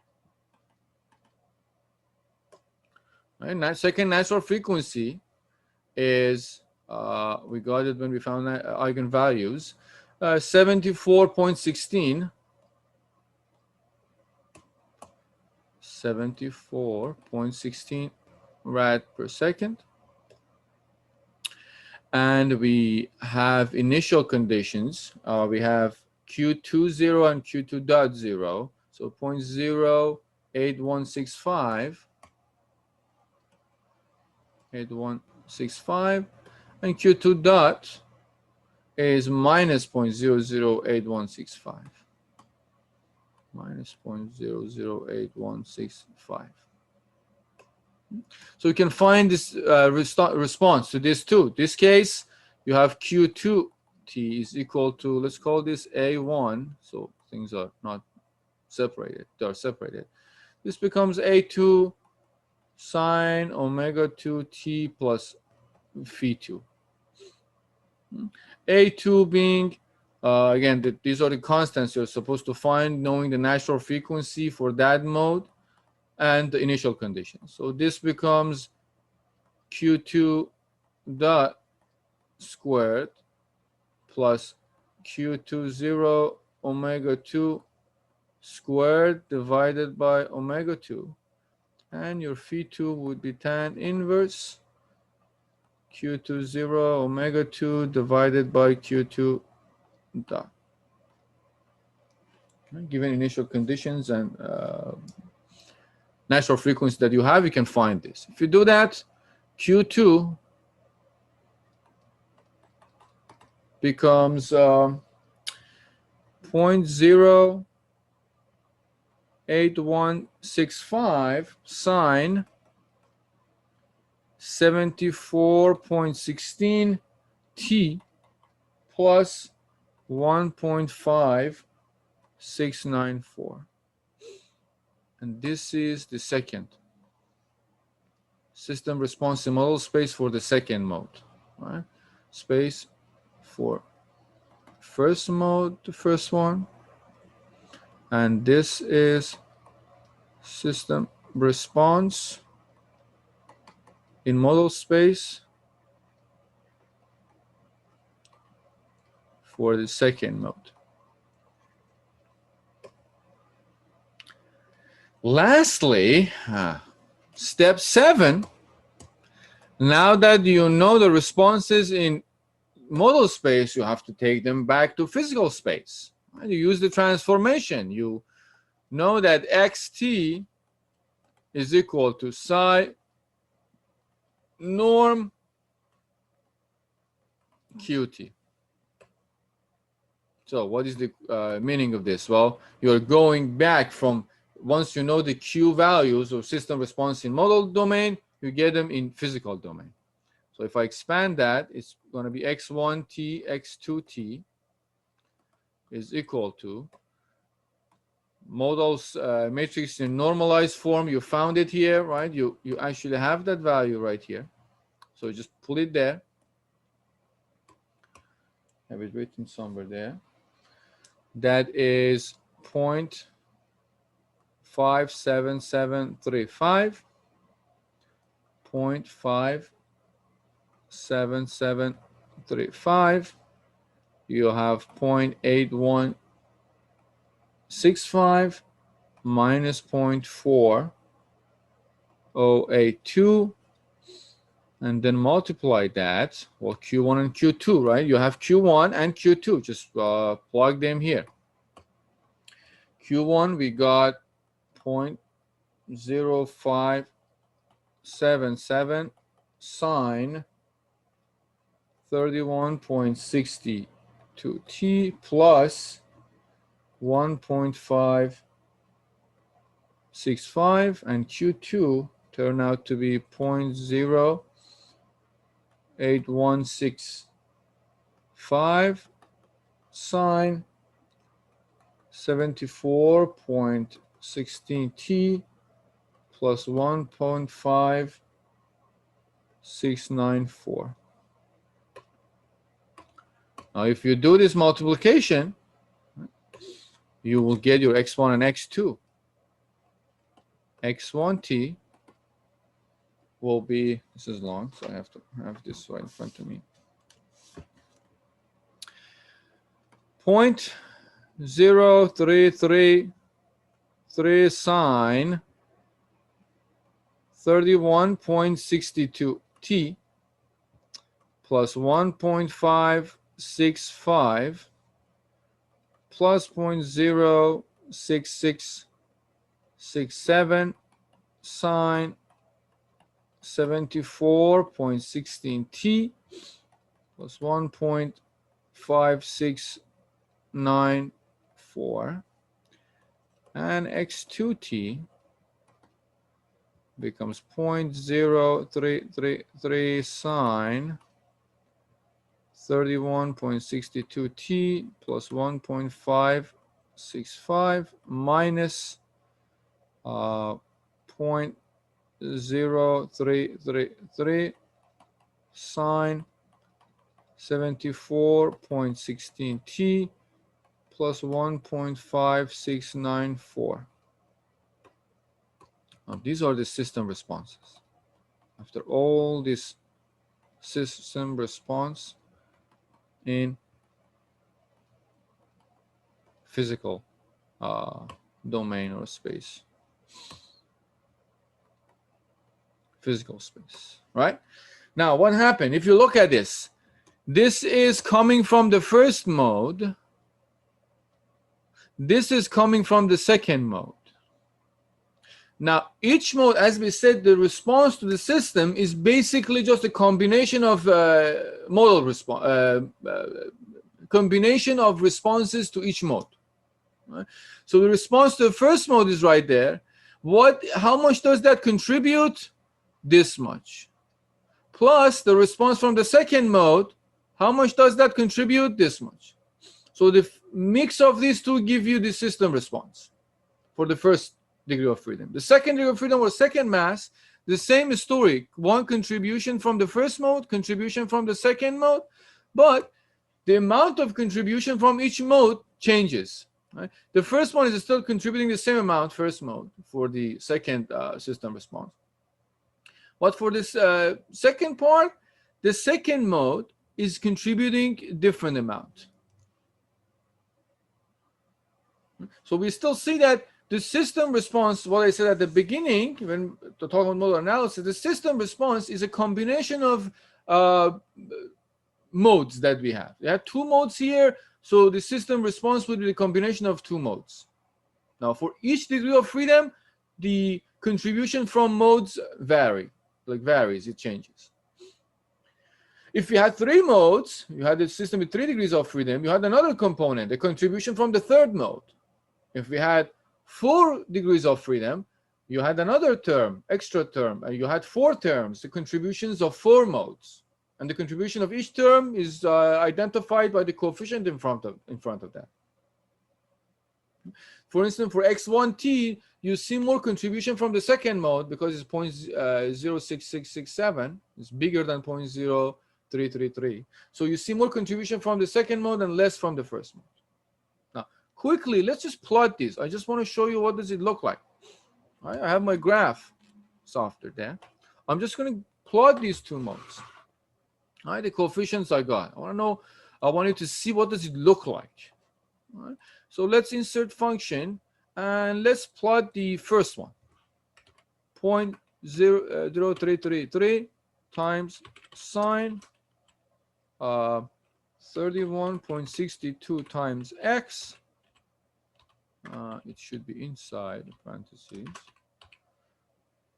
Right, second natural frequency is, we got it when we found eigenvalues, 74.16, 74.16 rad per second. And we have initial conditions. We have Q20 and Q2 dot 0. So 0.08165, 8165, and Q2 dot is minus 0.008165, minus 0.008165. So you can find this response to this too. This case, you have Q2t is equal to, let's call this A1. So things are not separated, they are separated. This becomes A2 sine omega 2t plus phi 2. A2 being, again, these are the constants you're supposed to find, knowing the natural frequency for that mode and the initial conditions. So this becomes Q2 dot squared plus Q20 omega 2 squared divided by omega 2. And your phi 2 would be tan inverse Q20 omega 2 divided by Q2 dot. Given initial conditions and natural frequency that you have, you can find this. If you do that, Q2 becomes 0.08165 sine 74.16 t plus 1.5694. And this is the second system response in model space for the second mode. Right? Space for first mode, the first one. And this is system response in model space for the second mode. Lastly, step 7, now that you know the responses in model space, you have to take them back to physical space. You use the transformation. You know that xt is equal to psi norm qt. So what is the meaning of this? Well, you're going back from, once you know the q values of system response in model domain, you get them in physical domain. So if I expand that, it's going to be x1t, x2t is equal to models matrix in normalized form. You found it here, right? You actually have that value right here. So just put it there. Have it written somewhere there. That is 0.57735, 0.57735. You have 0.8165 minus 0.4082, and then multiply that. Well, Q1 and Q2, right? You have Q1 and Q2. Just plug them here. Q1, we got 0.0577 sine 31.62 t plus 1.565, and Q2 turned out to be 0.0815 sine 74.16 t plus 1.5694. Now, if you do this multiplication, you will get your x1 and x2. x1t will be, this is long, so I have to have this right in front of me. 0.0333 sine 31.62 t plus 1.565 plus 0.0667 sine 74.16 t plus 1.5694, and x2t becomes 0.0333 sine 31.62 t plus 1.565 minus 0.0333 sine 74.16 t plus 1.5694. Now, these are the system responses. After all this system response in physical domain or space, physical space, right? Now, what happened? If you look at this, this is coming from the first mode. This is coming from the second mode. Now, each mode, as we said, the response to the system is basically just a combination of modal response, combination of responses to each mode. Right? So the response to the first mode is right there. How much does that contribute? This much. Plus the response from the second mode, how much does that contribute? This much. So the mix of these two give you the system response for the first degree of freedom. The second degree of freedom or second mass, the same story. One contribution from the first mode, contribution from the second mode, but the amount of contribution from each mode changes. Right? The first one is still contributing the same amount, first mode, for the second system response. But for this second part, the second mode is contributing different amount. So we still see that the system response, what I said at the beginning, when to talk about modal analysis, the system response is a combination of modes that we have. We have two modes here, so the system response would be the combination of two modes. Now, for each degree of freedom, the contribution from modes varies, it changes. If you had three modes, you had a system with 3 degrees of freedom, you had another component, the contribution from the third mode. If we had 4 degrees of freedom, you had another term, extra term, and you had 4 terms, the contributions of 4 modes. And the contribution of each term is identified by the coefficient in front of that. For instance, for x1t, you see more contribution from the second mode because it's 0.06667. It's bigger than 0.0333. So you see more contribution from the second mode and less from the first mode. Now, quickly, let's just plot this. I just want to show you what does it look like. Right? I have my graph software there. I'm just going to plot these two modes. All right, the coefficients I got. I want you to see what does it look like. All right. So let's insert function and let's plot the first one. 0.0333 times sine 31.62 times x. It should be inside the parentheses.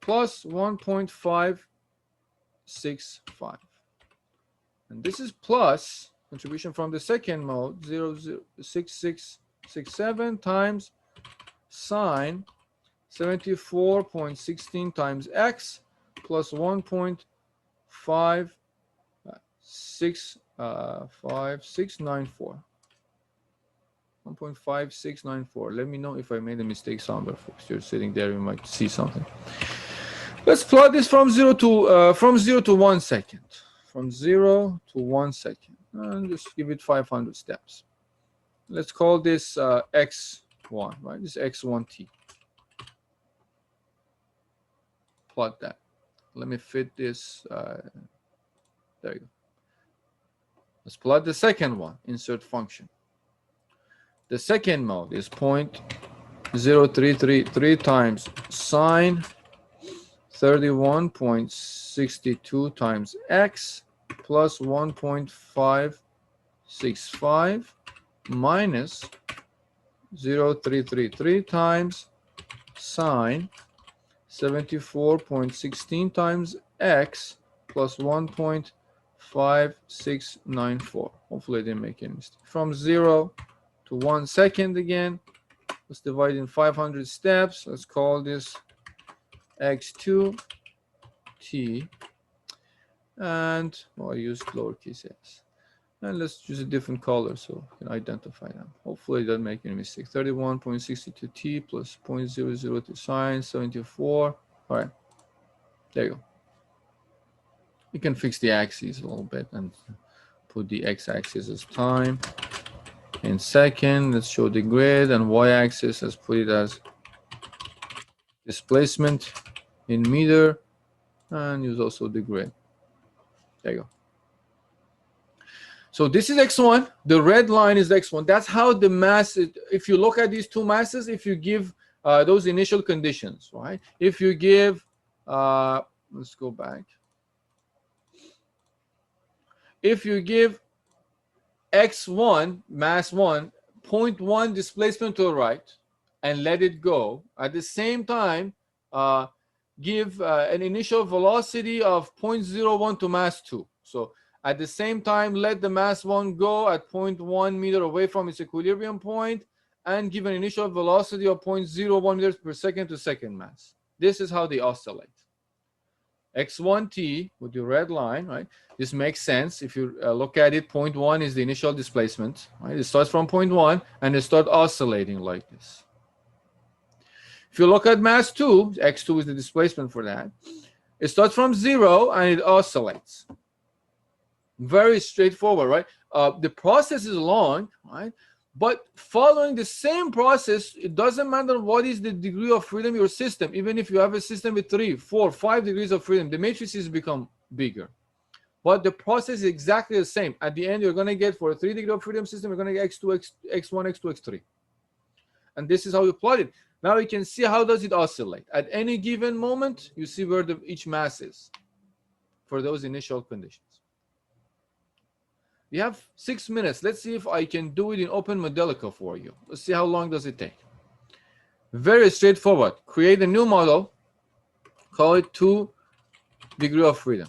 Plus 1.565. And this is plus contribution from the second mode, 0.06667 times sine 74.16 times x plus 1.5694. 1.5694. Let me know if I made a mistake somewhere, folks. You're sitting there, you might see something. Let's plot this from 0 to 1 second. From 0 to 1 second. And just give it 500 steps. Let's call this x1, right? This is x1t. Plot that. Let me fit this. There you go. Let's plot the second one. Insert function. The second mode is 0.0333 times sine 31.62 times x plus 1.565 minus 0.333 times sine 74.16 times x plus 1.5694. Hopefully I didn't make any mistake. From 0 to 1 second again. Let's divide in 500 steps. Let's call this x2 t, and I used lowercase s, and let's use a different color so we can identify them. Hopefully it doesn't make any mistake. 31.62 t plus 0.002 sine 74. All right, There you go. You can fix the axes a little bit and put the x-axis as time in second. Let's show the grid, and y-axis, let's put it as displacement in meter, and use also the grid. There you go. So this is x1. The red line is x1. That's how the mass, if you look at these two masses, if you give those initial conditions, right? If you give, let's go back. If you give x1, mass 1, 0.1 displacement to the right, and let it go, at the same time, give an initial velocity of 0.01 to mass 2. So at the same time, let the mass 1 go at 0.1 meter away from its equilibrium point, and give an initial velocity of 0.01 meters per second to second mass. This is how they oscillate. x1t with the red line, right? This makes sense. If you look at it, 0.1 is the initial displacement, right? It starts from 0.1 and it starts oscillating like this. If you look at mass 2, x2 is the displacement for that. It starts from 0 and it oscillates. Very straightforward, right? The process is long, right? But following the same process, it doesn't matter what is the degree of freedom your system. Even if you have a system with 3, 4, 5 degrees of freedom, the matrices become bigger. But the process is exactly the same. At the end, you're going to get, for a 3 degree of freedom system, you're going to get x2, x1, x2, x3. And this is how you plot it. Now you can see how does it oscillate. At any given moment, you see where each mass is for those initial conditions. We have 6 minutes. Let's see if I can do it in OpenModelica for you. Let's see how long does it take. Very straightforward. Create a new model. Call it 2 degree of freedom.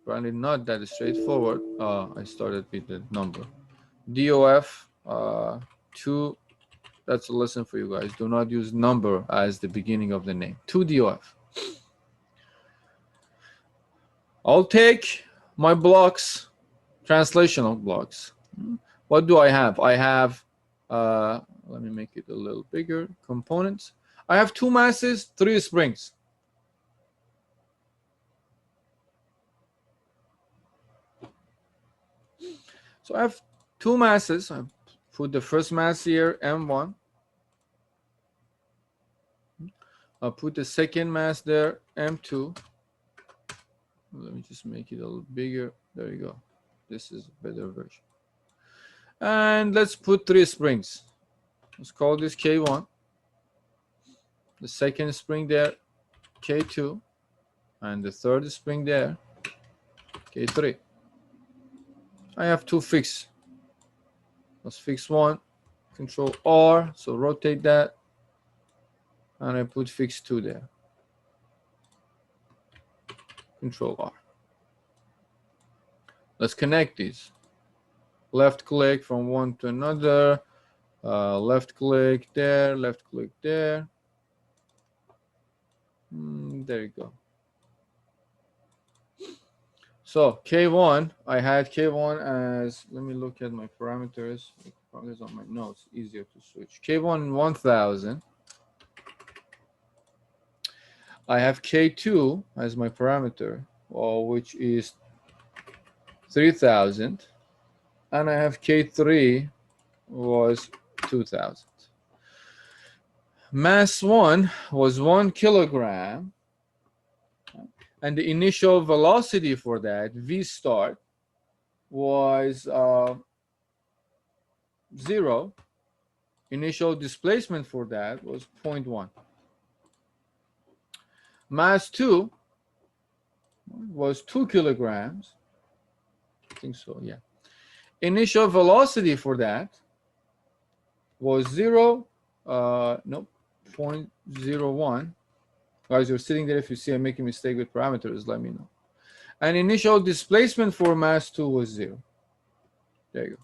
Probably not that straightforward. I started with the number. DOF 2. That's a lesson for you guys. Do not use number as the beginning of the name. 2 DOF. I'll take my blocks, translational blocks. What do I have? I have, let me make it a little bigger, components. I have 2 masses, 3 springs. So I have 2 masses. I put the first mass here, M1. I'll put the second mass there, M2. Let me just make it a little bigger. There you go. This is a better version. And let's put 3 springs. Let's call this K1. The second spring there, K2. And the third spring there, K3. I have 2 fixed. Let's fix 1. Control R. So rotate that. And I put fix 2 there. Control R. Let's connect these. Left click from one to another. Left click there, left click there. There you go. So K1, I had K1 as, let me look at my parameters. Probably on my notes, easier to switch. K1 1000. I have K2 as my parameter, which is 3000. And I have K3 was 2000. Mass 1 was 1 kilogram. And the initial velocity for that, V start, was 0. Initial displacement for that was 0.1. Mass 2 was 2 kilograms. I think so, yeah. Initial velocity for that was 0.01. Guys, you're sitting there. If you see I'm making a mistake with parameters, let me know. And initial displacement for mass 2 was 0. There you go.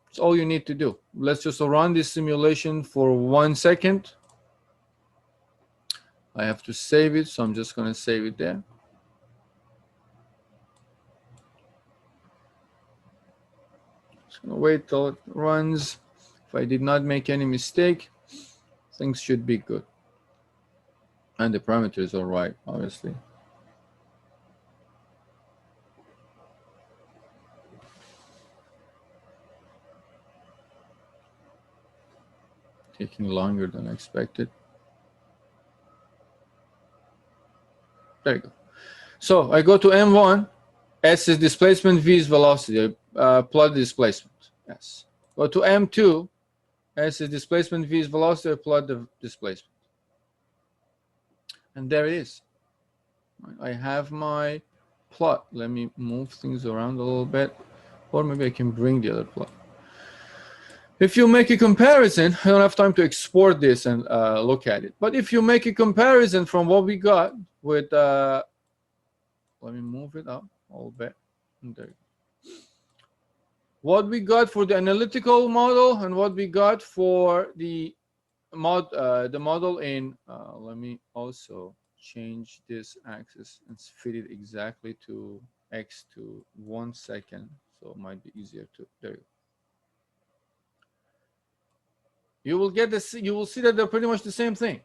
That's all you need to do. Let's just run this simulation for 1 second. I have to save it, so I'm just going to save it there. Just going to wait till it runs. If I did not make any mistake, things should be good. And the parameters are right, obviously. Taking longer than expected. There you go. So I go to M1. S is displacement, V is velocity. Plot the displacement. Yes. Go to M2. S is displacement, V is velocity. I plot the displacement. And there it is. I have my plot. Let me move things around a little bit. Or maybe I can bring the other plot. If you make a comparison, I don't have time to export this and look at it. But if you make a comparison from what we got with, let me move it up a little bit. There you go. What we got for the analytical model and what we got for the model in, let me also change this axis and fit it exactly to X to 1 second. So it might be easier to, there you go. You will get this, you will see that they're pretty much the same thing,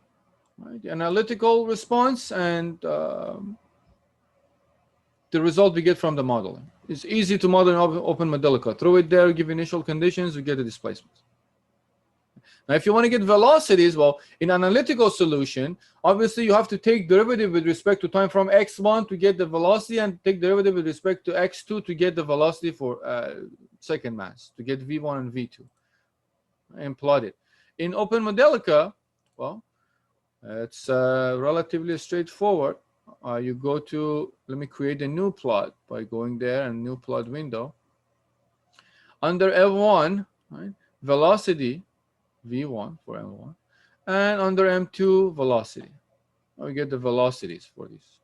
right? The analytical response and the result we get from the modeling. It's easy to model in OpenModelica. Throw it there, give initial conditions, we get the displacement. Now, if you want to get velocities, well, in analytical solution, obviously you have to take derivative with respect to time from x1 to get the velocity and take derivative with respect to x2 to get the velocity for second mass, to get v1 and v2, and plot it. In OpenModelica, well, it's relatively straightforward. You go to, let me create a new plot by going there and new plot window. Under F1, right, velocity, V1 for M1, and under M2, velocity. We get the velocities for this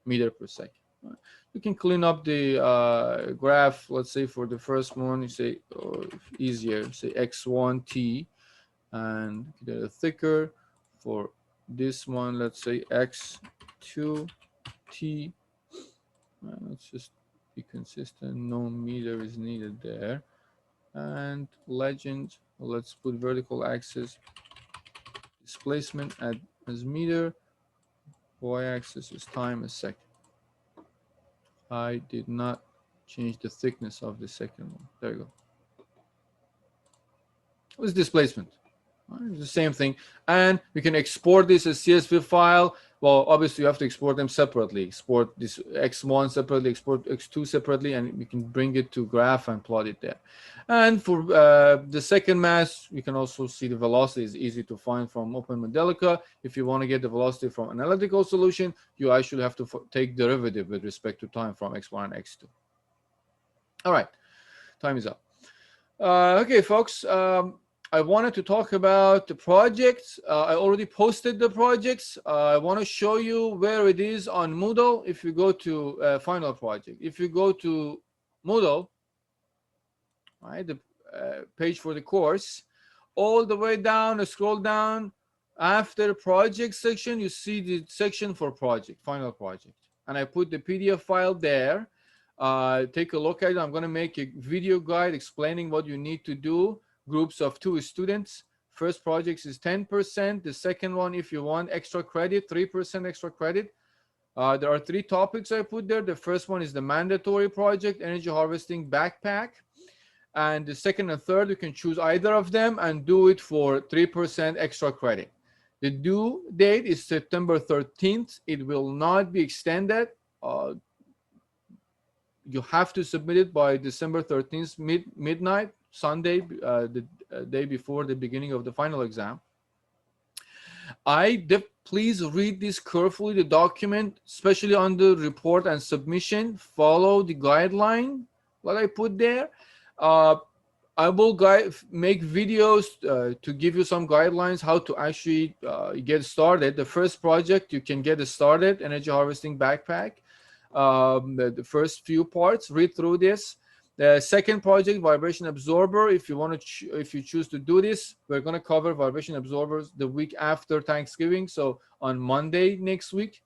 meter per second. Right. You can clean up the graph, let's say for the first one, you say, easier, say x1t, and get a thicker. For this one, let's say x2t. Let's just be consistent. No meter is needed there. And legend, let's put vertical axis displacement as meter. Y-axis is time a second. I did not change the thickness of the second one. There you go. What's displacement? It's the same thing. And we can export this as CSV file. Well, obviously you have to export them separately. Export this x1 separately, export x2 separately, and we can bring it to graph and plot it there. And for the second mass, you can also see the velocity is easy to find from OpenModelica. If you want to get the velocity from analytical solution, you actually have to take derivative with respect to time from x1 and x2. All right, time is up. Okay, folks. I wanted to talk about the projects. I already posted the projects. I want to show you where it is on Moodle. If you go to final project, if you go to Moodle, right, the page for the course, all the way down, scroll down. After project section, you see the section for project, final project. And I put the PDF file there. Take a look at it. I'm going to make a video guide explaining what you need to do. Groups of 2 students. First project is 10%. The second one, if you want extra credit, 3% extra credit. There are 3 topics I put there. The first one is the mandatory project, energy harvesting backpack. And the second and third, you can choose either of them and do it for 3% extra credit. The due date is September 13th. It will not be extended. You have to submit it by December 13th, midnight. Sunday, the day before the beginning of the final exam. Please read this carefully, the document, especially on the report and submission. Follow the guideline that I put there. I will make videos to give you some guidelines how to actually get started. The first project, you can get started, energy harvesting backpack. The first few parts, read through this. The second project, vibration absorber. If you want to, if you choose to do this, we're going to cover vibration absorbers the week after Thanksgiving, so on Monday next week.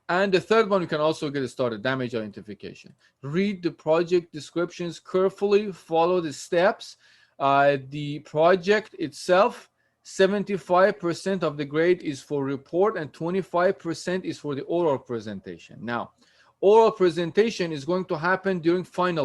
And the third one, you can also get started, damage identification. Read the project descriptions carefully, follow the steps. The project itself 75% of the grade is for report and 25% is for the oral presentation. Now, oral presentation is going to happen during final